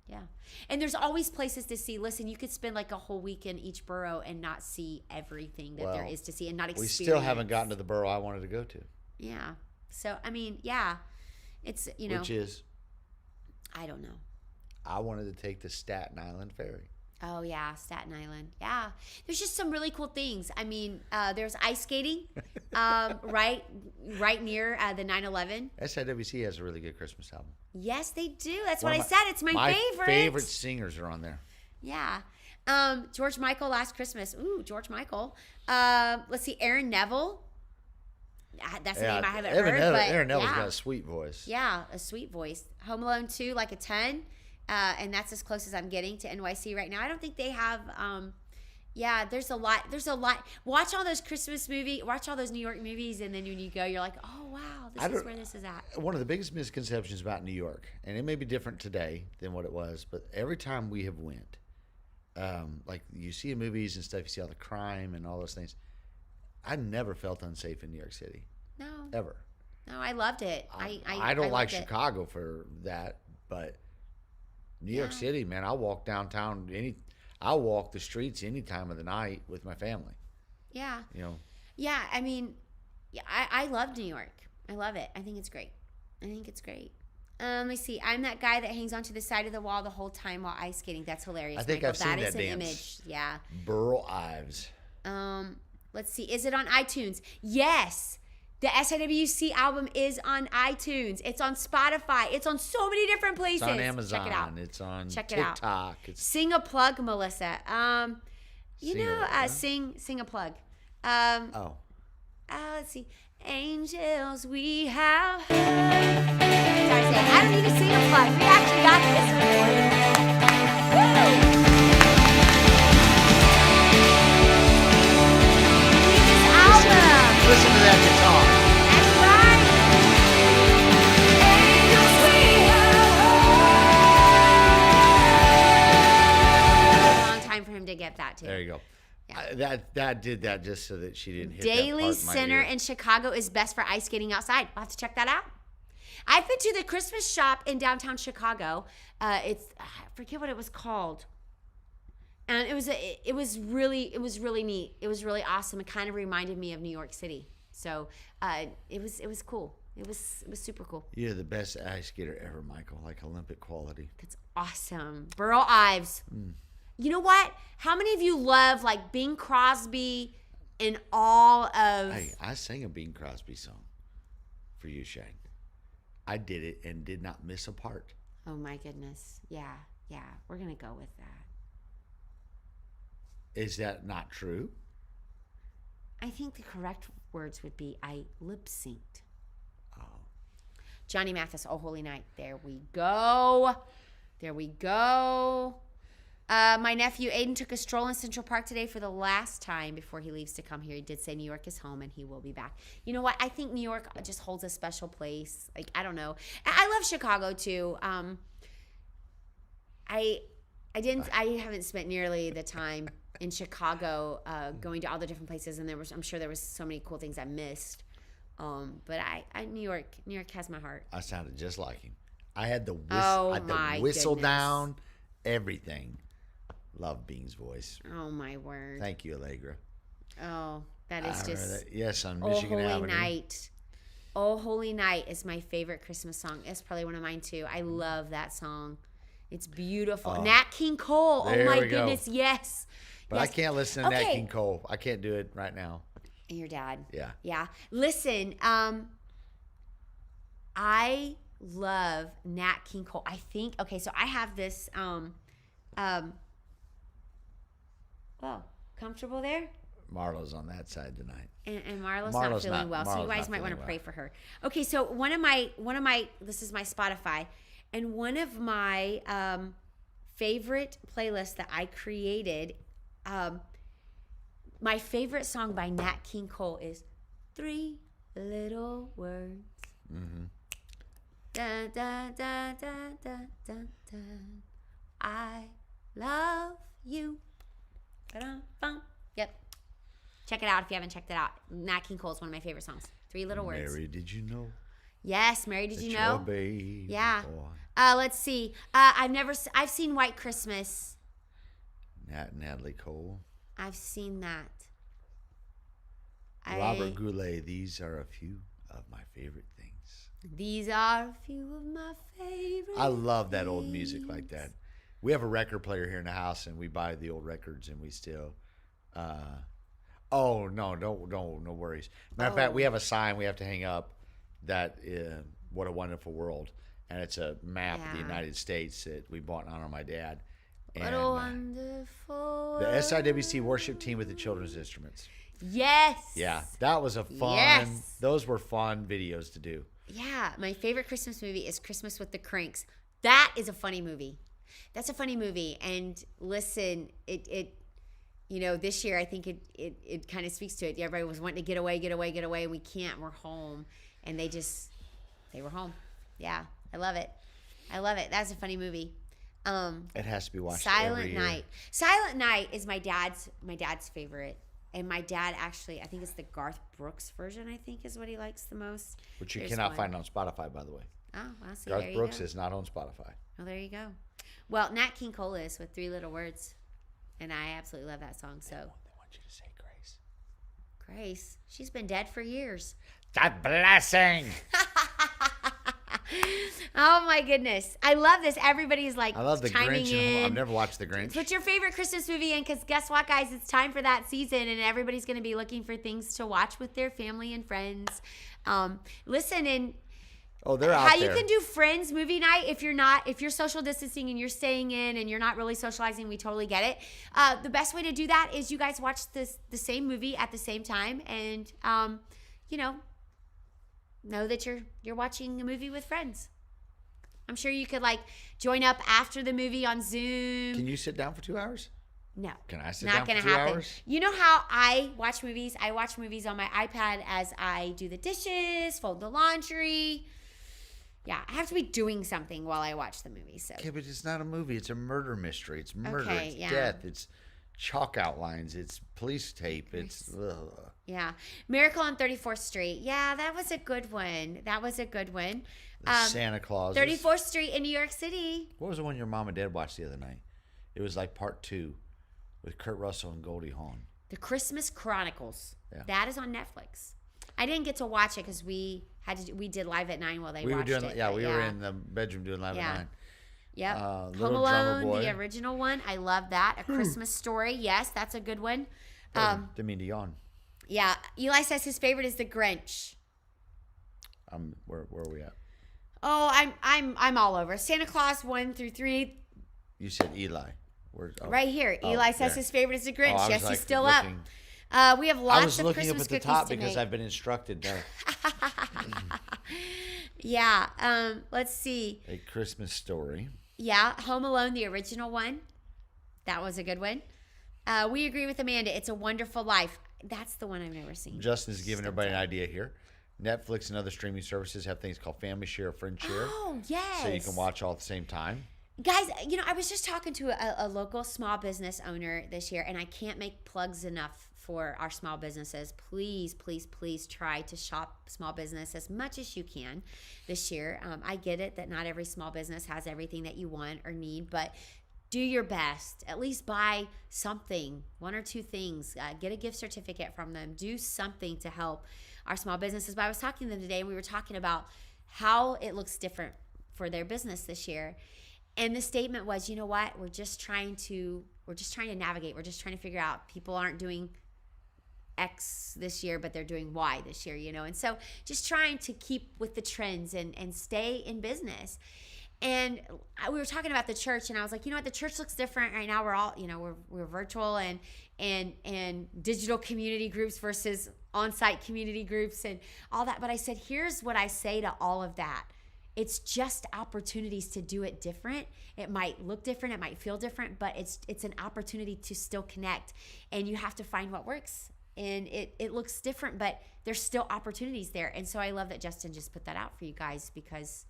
Speaker 2: yeah. And there's always places to see. Listen, you could spend like a whole week in each borough and not see everything that there is to see and not experience.
Speaker 1: We still haven't gotten to the borough I wanted to go to.
Speaker 2: Yeah. So, yeah. It's,
Speaker 1: Which is?
Speaker 2: I don't know.
Speaker 1: I wanted to take the Staten Island ferry.
Speaker 2: Oh, yeah. Staten Island. Yeah. There's just some really cool things. There's ice skating right near the 9/11.
Speaker 1: SIWC has a really good Christmas album.
Speaker 2: Yes, they do. That's what I said. It's my favorite.
Speaker 1: My favorite singers are on there.
Speaker 2: Yeah. George Michael, Last Christmas. Ooh, George Michael. Let's see. Aaron Neville. That's the name I haven't heard.
Speaker 1: Aaron Neville's got a sweet voice.
Speaker 2: Yeah, a sweet voice. Home Alone 2, like a 10. And that's as close as I'm getting to NYC right now. I don't think they have. There's a lot. Watch all those Christmas movies. Watch all those New York movies, and then when you go, you're like, oh wow, this is where this is at.
Speaker 1: One of the biggest misconceptions about New York, and it may be different today than what it was, but every time we have went, like you see in movies and stuff, you see all the crime and all those things. I never felt unsafe in New York City.
Speaker 2: No.
Speaker 1: Ever.
Speaker 2: No, I loved it.
Speaker 1: I don't like Chicago for that, but New York City, man, I'll walk downtown I'll walk the streets any time of the night with my family.
Speaker 2: Yeah.
Speaker 1: You know.
Speaker 2: Yeah, I mean, yeah, I love New York. I love it. I think it's great. Let me see. I'm that guy that hangs onto the side of the wall the whole time while ice skating. That's hilarious.
Speaker 1: I think
Speaker 2: Michael.
Speaker 1: I've seen that
Speaker 2: is an
Speaker 1: dance.
Speaker 2: image. Yeah.
Speaker 1: Burl Ives.
Speaker 2: Let's see. Is it on iTunes? Yes. The SIWC album is on iTunes. It's on Spotify. It's on so many different places.
Speaker 1: It's on Amazon.
Speaker 2: Check it out.
Speaker 1: It's on
Speaker 2: Check it
Speaker 1: TikTok.
Speaker 2: out.
Speaker 1: It's
Speaker 2: Sing a plug, Melissa. Sing a plug. Let's see. Angels we have heard. Sorry, I don't need to sing a plug. We actually got this one. Woo! This album.
Speaker 1: Listen to that guitar.
Speaker 2: For him to get that too.
Speaker 1: There you go.
Speaker 2: Yeah.
Speaker 1: That did that just so that she didn't hit
Speaker 2: Daily
Speaker 1: that part in my
Speaker 2: Center
Speaker 1: ear.
Speaker 2: in Chicago is best for ice skating outside. I'll have to check that out. I've been to the Christmas shop in downtown Chicago. I forget what it was called. And it was really neat. It was really awesome. It kind of reminded me of New York City. So it was cool. It was super cool.
Speaker 1: You're the best ice skater ever, Michael. Like Olympic quality.
Speaker 2: That's awesome. Burl Ives. You know what? How many of you love like Bing Crosby and all of...
Speaker 1: Hey, I sang a Bing Crosby song for you, Shang. I did it and did not miss a part.
Speaker 2: Oh my goodness. Yeah. We're going to go with that.
Speaker 1: Is that not true?
Speaker 2: I think the correct words would be I lip synced.
Speaker 1: Oh.
Speaker 2: Johnny Mathis, Oh Holy Night. There we go. My nephew Aiden took a stroll in Central Park today for the last time before he leaves to come here. He did say New York is home and he will be back. You know what? I think New York just holds a special place. Like, I don't know. I love Chicago too. I haven't spent nearly the time in Chicago going to all the different places, and I'm sure there was so many cool things I missed. But New York has my heart.
Speaker 1: I sounded just like him. I had the whistle
Speaker 2: goodness.
Speaker 1: down, everything. Love Bing's voice.
Speaker 2: Oh my word.
Speaker 1: Thank you, Allegra.
Speaker 2: Oh, that is just...
Speaker 1: Yes, on
Speaker 2: Oh
Speaker 1: Michigan
Speaker 2: Holy
Speaker 1: Avenue.
Speaker 2: Night. Oh Holy Night is my favorite Christmas song. It's probably one of mine too. I love that song. It's beautiful. Nat King Cole. Oh my goodness, yes.
Speaker 1: But
Speaker 2: yes.
Speaker 1: I can't listen to Nat King Cole. I can't do it right now.
Speaker 2: And your dad.
Speaker 1: Yeah.
Speaker 2: Yeah. Listen, I love Nat King Cole. I think, okay, so I have this, comfortable there?
Speaker 1: Marlo's on that side tonight.
Speaker 2: And Marlo's not feeling well, so you guys might want to pray for her. Okay, so one of my this is my Spotify, and one of my favorite playlists that I created, my favorite song by Nat King Cole is 3 Little Words.
Speaker 1: Mm-hmm.
Speaker 2: Da, da, da, da, da, da, da. I love you. Ba-dum-bum. Yep. Check it out if you haven't checked it out. Nat King Cole is one of my favorite songs. 3 Little Words.
Speaker 1: Mary, did you know?
Speaker 2: Yes, Mary, did you know?
Speaker 1: Baby
Speaker 2: yeah.
Speaker 1: boy.
Speaker 2: Let's see. I've seen White Christmas.
Speaker 1: Natalie Cole.
Speaker 2: I've seen that.
Speaker 1: Robert Goulet. These are a few of my favorite things.
Speaker 2: These are a few of my favorite
Speaker 1: I love that old music like that. We have a record player here in the house, and we buy the old records, and we still. Oh no worries. Matter of fact, we have a sign we have to hang up that "What a Wonderful World," and it's a map of the United States that we bought on my dad.
Speaker 2: What a wonderful.
Speaker 1: The SIWC worship team with the children's instruments.
Speaker 2: Yes.
Speaker 1: Yeah, that was a fun.
Speaker 2: Yes.
Speaker 1: Those were fun videos to do.
Speaker 2: Yeah, my favorite Christmas movie is Christmas with the Cranks. That is a funny movie. That's a funny movie. And listen, it this year I think it kind of speaks to it. Everybody was wanting to get away. And we can't. We're home. And they were home. Yeah, I love it. That's a funny movie.
Speaker 1: It has to be watched
Speaker 2: Silent
Speaker 1: every year.
Speaker 2: Night. Silent Night is my dad's favorite And my dad actually, I think it's the Garth Brooks version, I think is what he likes the most.
Speaker 1: Which you
Speaker 2: There's
Speaker 1: cannot
Speaker 2: one.
Speaker 1: find on Spotify, by the way.
Speaker 2: Oh, well, see,
Speaker 1: Garth
Speaker 2: there you
Speaker 1: Brooks
Speaker 2: go.
Speaker 1: is not on Spotify.
Speaker 2: Oh, there you go. Well, Nat King Cole is with 3 Little Words. And I absolutely love that song. So,
Speaker 1: They want you to say grace.
Speaker 2: Grace, she's been dead for years.
Speaker 1: The blessing.
Speaker 2: Oh my goodness. I love this. Everybody's like
Speaker 1: I love the
Speaker 2: chiming
Speaker 1: Grinch.
Speaker 2: in.
Speaker 1: I've never watched the Grinch.
Speaker 2: Put your favorite Christmas movie in, because guess what, guys? It's time for that season, and everybody's going to be looking for things to watch with their family and friends. Listen, and
Speaker 1: Oh, they're out
Speaker 2: how
Speaker 1: there.
Speaker 2: you can do friends movie night if you're social distancing and you're staying in and you're not really socializing. We totally get it. The best way to do that is you guys watch the same movie at the same time, and know that you're watching a movie with friends. I'm sure you could join up after the movie on Zoom.
Speaker 1: Can you sit down for 2 hours?
Speaker 2: No.
Speaker 1: Can I sit
Speaker 2: Not
Speaker 1: down
Speaker 2: gonna
Speaker 1: for 2
Speaker 2: happen.
Speaker 1: hours?
Speaker 2: You know how I watch movies? I watch movies on my iPad as I do the dishes, fold the laundry. Yeah, I have to be doing something while I watch the movie. So
Speaker 1: Okay, but it's not a movie. It's a murder mystery. It's murder.
Speaker 2: Okay,
Speaker 1: It's
Speaker 2: yeah.
Speaker 1: death. It's chalk outlines. It's police tape. It's ugh.
Speaker 2: yeah, Miracle on 34th Street. Yeah, that was a good one.
Speaker 1: The Santa Claus.
Speaker 2: 34th Street in New York City.
Speaker 1: What was the one your mom and dad watched the other night? It was like part 2 with Kurt Russell and Goldie Hawn.
Speaker 2: The Christmas Chronicles.
Speaker 1: Yeah.
Speaker 2: That is on Netflix. I didn't get to watch it because we did Live at 9 while they
Speaker 1: We were
Speaker 2: watched
Speaker 1: doing
Speaker 2: it.
Speaker 1: yeah,
Speaker 2: but
Speaker 1: we were in the bedroom doing Live
Speaker 2: Yeah.
Speaker 1: at 9.
Speaker 2: Yep.
Speaker 1: Little
Speaker 2: Home
Speaker 1: Drummer
Speaker 2: Alone,
Speaker 1: Boy.
Speaker 2: the original one. I love that. A Christmas Story. Yes, that's a good one.
Speaker 1: Didn't mean to yawn.
Speaker 2: Yeah. Eli says his favorite is The Grinch.
Speaker 1: Where are we at?
Speaker 2: Oh, I'm all over. Santa Claus 1 through 3.
Speaker 1: You said Eli.
Speaker 2: Right here. Eli says
Speaker 1: there.
Speaker 2: his favorite is The Grinch.
Speaker 1: Oh, I was
Speaker 2: yes, he's
Speaker 1: like
Speaker 2: still
Speaker 1: looking-
Speaker 2: up. We have
Speaker 1: I
Speaker 2: lots
Speaker 1: was
Speaker 2: of
Speaker 1: looking up
Speaker 2: Christmas
Speaker 1: at the
Speaker 2: cookies
Speaker 1: top
Speaker 2: to
Speaker 1: because
Speaker 2: make.
Speaker 1: I've been instructed to
Speaker 2: Yeah. Let's see.
Speaker 1: A Christmas Story.
Speaker 2: Yeah. Home Alone, the original one. That was a good one. We agree with Amanda. It's a Wonderful Life. That's the one I've never seen.
Speaker 1: Justin is giving everybody an idea here. Netflix and other streaming services have things called Family Share, Friend Share.
Speaker 2: Oh, yes.
Speaker 1: So you can watch all at the same time.
Speaker 2: Guys, I was just talking to a local small business owner this year, and I can't make plugs enough for our small businesses. Please, please, please try to shop small business as much as you can this year. I get it that not every small business has everything that you want or need, but do your best. At least buy something, 1 or 2 things. Get a gift certificate from them. Do something to help our small businesses. But I was talking to them today, and we were talking about how it looks different for their business this year. And the statement was, you know what? We're just trying to navigate. We're just trying to figure out. People aren't doing X this year, but they're doing Y this year, And so just trying to keep with the trends and stay in business. And we were talking about the church, and I was like, you know what? The church looks different right now. We're all, we're virtual and digital community groups versus on-site community groups and all that. But I said, here's what I say to all of that. It's just opportunities to do it different. It might look different, it might feel different, but it's an opportunity to still connect, and you have to find what works. And it looks different, but there's still opportunities there. And so I love that Justin just put that out for you guys, because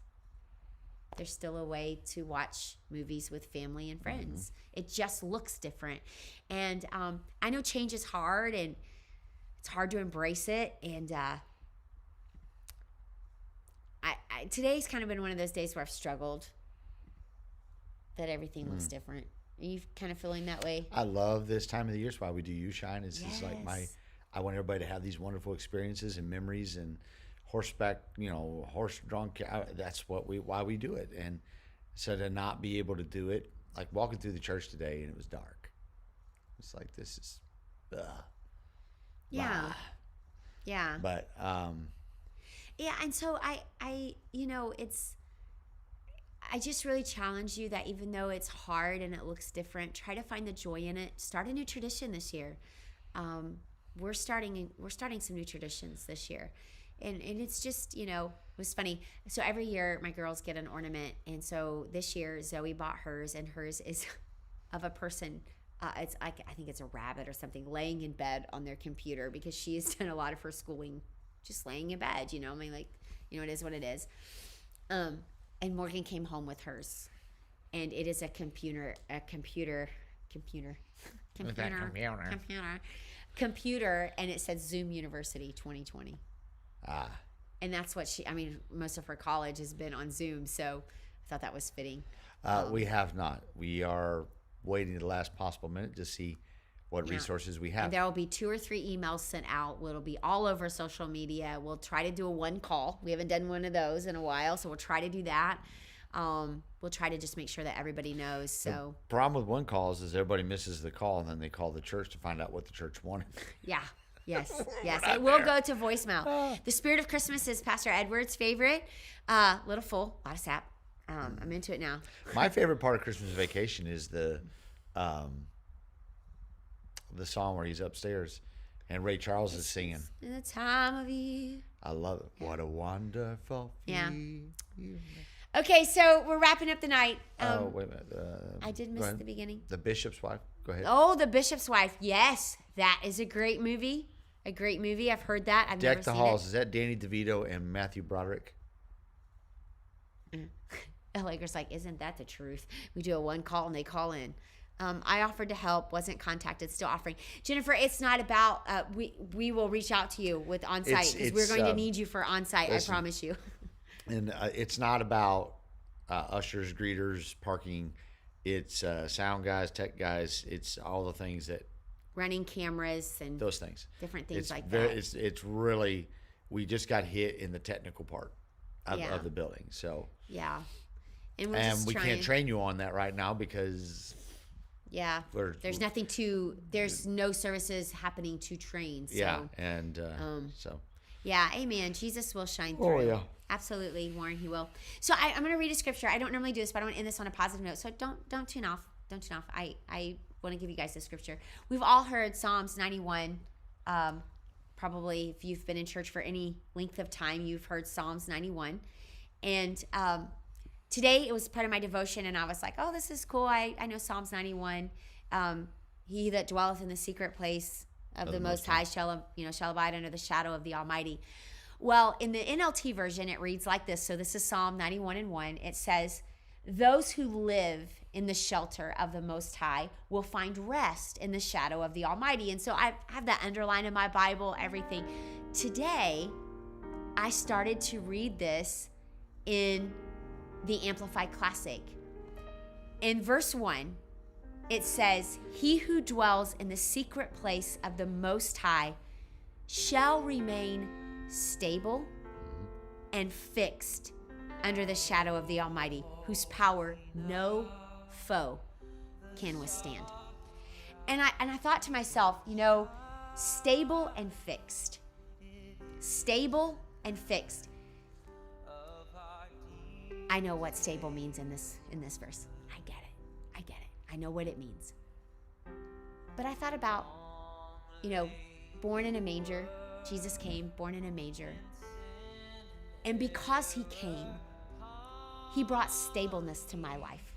Speaker 2: there's still a way to watch movies with family and friends. Mm-hmm. It just looks different. And I know change is hard, and it's hard to embrace it. And today's kind of been one of those days where I've struggled that everything looks different. Are you kind of feeling that way?
Speaker 1: I love this time of the year. It's why we do You Shine. It's just like
Speaker 2: Yes.
Speaker 1: I want everybody to have these wonderful experiences and memories and horseback, horse-drawn. That's why we do it. And so to not be able to do it, like walking through the church today and it was dark. It's like, this is,
Speaker 2: Yeah.
Speaker 1: blah.
Speaker 2: Yeah.
Speaker 1: But
Speaker 2: Yeah, and so I just really challenge you that even though it's hard and it looks different, try to find the joy in it. Start a new tradition this year. We're starting some new traditions this year. And it's just, it was funny. So every year my girls get an ornament. And so this year Zoe bought hers, and hers is of a person. It's like, I think it's a rabbit or something laying in bed on their computer, because she has done a lot of her schooling just laying in bed, it is what it is. And Morgan came home with hers, and it is a computer. computer, and it said Zoom University 2020.
Speaker 1: Ah.
Speaker 2: And that's what most of her college has been on Zoom, so I thought that was fitting.
Speaker 1: We have not. We are waiting the last possible minute to see what resources we have.
Speaker 2: And there will be 2 or 3 emails sent out. It'll be all over social media. We'll try to do a one call. We haven't done one of those in a while, so we'll try to do that. We'll try to just make sure that everybody knows. So
Speaker 1: the problem with one call is everybody misses the call, and then they call the church to find out what the church wanted.
Speaker 2: Yeah. Yes. It will go to voicemail. The Spirit of Christmas is Pastor Edward's favorite. Little full, a lot of sap. I'm into it now.
Speaker 1: My favorite part of Christmas Vacation is the song where he's upstairs and Ray Charles is singing.
Speaker 2: In the time of year.
Speaker 1: I love it. Yeah. What a wonderful
Speaker 2: yeah.
Speaker 1: year.
Speaker 2: Okay, so we're wrapping up the night.
Speaker 1: Wait a minute.
Speaker 2: I did miss the beginning.
Speaker 1: The Bishop's Wife. Go ahead.
Speaker 2: Oh, The Bishop's Wife. Yes, that is a great movie. A great movie. I've heard that. I've never seen it.
Speaker 1: Deck the Halls. Is that Danny DeVito and Matthew Broderick?
Speaker 2: Laker's like, isn't that the truth? We do a one call and they call in. I offered to help, wasn't contacted, still offering. Jennifer, it's not about, we will reach out to you with on-site because we're going to need you for on-site, I promise you.
Speaker 1: And it's not about ushers, greeters, parking. It's sound guys, tech guys. It's all the things that.
Speaker 2: Running cameras and.
Speaker 1: Those things.
Speaker 2: Different things like that.
Speaker 1: It's really, we just got hit in the technical part of the building. So.
Speaker 2: Yeah.
Speaker 1: And we can't train you on that right now because.
Speaker 2: Yeah, there's no services happening to train. So,
Speaker 1: yeah, and so.
Speaker 2: Yeah, amen. Jesus will shine through.
Speaker 1: Oh, yeah.
Speaker 2: Absolutely, Warren, he will. So I'm going to read a scripture. I don't normally do this, but I want to end this on a positive note. So don't tune off. Don't tune off. I want to give you guys the scripture. We've all heard Psalms 91. Probably if you've been in church for any length of time, you've heard Psalms 91. And today it was part of my devotion, and I was like, oh, this is cool. I know Psalms 91. He that dwelleth in the secret place of the Most High shall abide under the shadow of the Almighty. Well, in the NLT version, it reads like this. So this is Psalm 91:1. It says, those who live in the shelter of the Most High will find rest in the shadow of the Almighty. And so I have that underlined in my Bible, everything. Today, I started to read this in the Amplified Classic. In verse 1, it says, he who dwells in the secret place of the Most High shall remain stable and fixed under the shadow of the Almighty, whose power no foe can withstand. And I thought to myself, stable and fixed. Stable and fixed. I know what stable means in this verse. I get it. I know what it means. But I thought about, born in a manger. Jesus came, born in a manger. And because he came, he brought stableness to my life.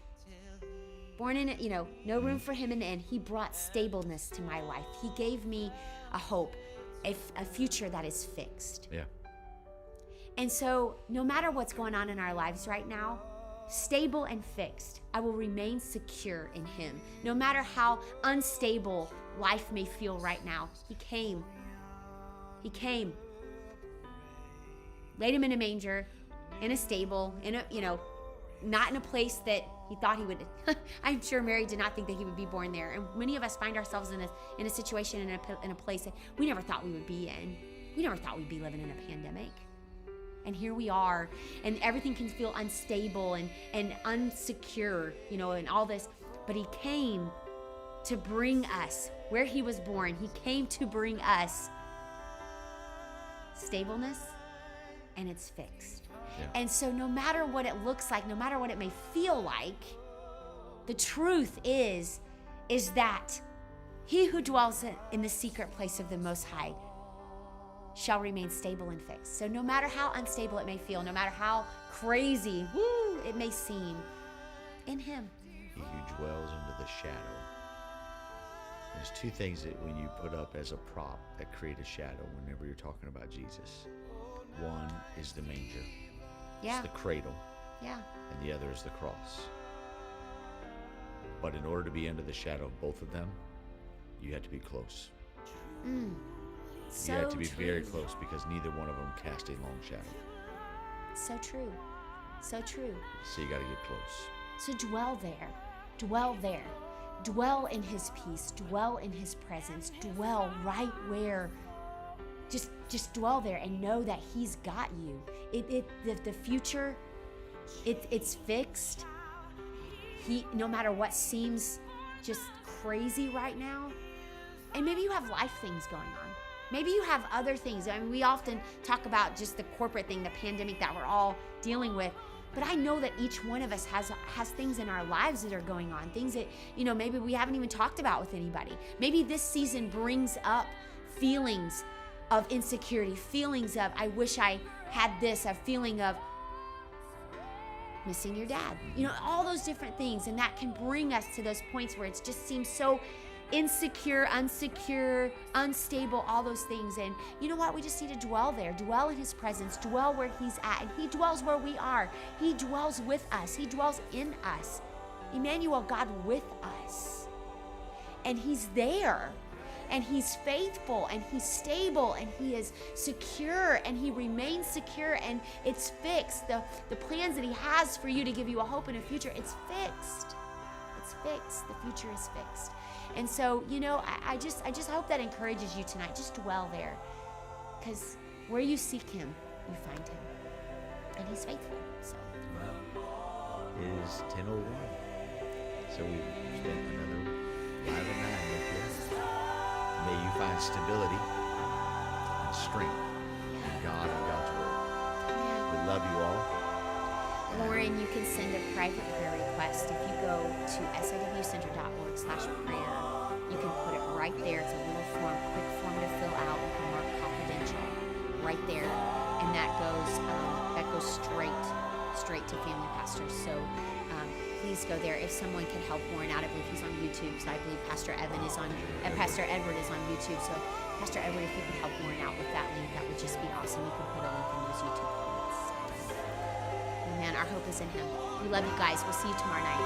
Speaker 2: Born in no room for him in the end. He brought stableness to my life. He gave me a hope, a future that is fixed.
Speaker 1: Yeah.
Speaker 2: And so no matter what's going on in our lives right now, stable and fixed, I will remain secure in him. No matter how unstable life may feel right now, he came. He came. Laid him in a manger, in a stable, not in a place that he thought he would. I'm sure Mary did not think that he would be born there. And many of us find ourselves in a situation, in a place that we never thought we would be in. We never thought we'd be living in a pandemic. And here we are, and everything can feel unstable and unsecure, and all this. But he came to bring us where he was born. He came to bring us stableness, and it's fixed. Yeah. And so no matter what it looks like, no matter what it may feel like, the truth is that he who dwells in the secret place of the Most High shall remain stable and fixed. So no matter how unstable it may feel, no matter how crazy it may seem, in him.
Speaker 1: He who dwells under the shadow. There's two things that when you put up as a prop that create a shadow whenever you're talking about Jesus. One is the manger.
Speaker 2: Yeah.
Speaker 1: It's the cradle.
Speaker 2: Yeah.
Speaker 1: And the other is the cross. But in order to be under the shadow of both of them, you have to be close.
Speaker 2: So
Speaker 1: you have to be
Speaker 2: true.
Speaker 1: very close because neither one of them cast a long shadow.
Speaker 2: So true. So true.
Speaker 1: So you got to get close.
Speaker 2: So dwell there. Dwell there. Dwell in his peace. Dwell in his presence. Dwell right where. Just dwell there and know that he's got you. The future, it's fixed. No matter what seems just crazy right now, and maybe you have life things going on. Maybe you have other things. I mean, we often talk about just the corporate thing, the pandemic that we're all dealing with. But I know that each one of us has things in our lives that are going on, things that, maybe we haven't even talked about with anybody. Maybe this season brings up feelings of insecurity, feelings of, I wish I had this, a feeling of missing your dad. All those different things. And that can bring us to those points where it just seems so insecure, unsecure, unstable, all those things. And you know what? We just need to dwell there, dwell in his presence, dwell where he's at. And he dwells where we are. He dwells with us. He dwells in us. Emmanuel, God with us. And he's there. And he's faithful, and he's stable, and he is secure, and he remains secure, and it's fixed. The plans that he has for you to give you a hope and a future, it's fixed. It's fixed. The future is fixed. And so, I just hope that encourages you tonight. Just dwell there. Because where you seek him, you find him. And he's faithful. So
Speaker 1: Well, it is 10:01. So we've spent another 5 and 9 with you. May you find stability and strength in God and God's Word. We love you all.
Speaker 2: Lauren, you can send a private prayer request. If you go to siwcenter.org/prayer, you can put it right there. It's a little form, quick form to fill out. You can mark confidential right there, and that goes straight to Family Pastors. So please go there. If someone can help Warren out, I believe he's on YouTube. So I believe Pastor Edward is on YouTube. So Pastor Edward, if you could help Warren out with that link, that would just be awesome. You can put a link in those YouTube comments. Amen. Our hope is in him. We love you guys. We'll see you tomorrow night.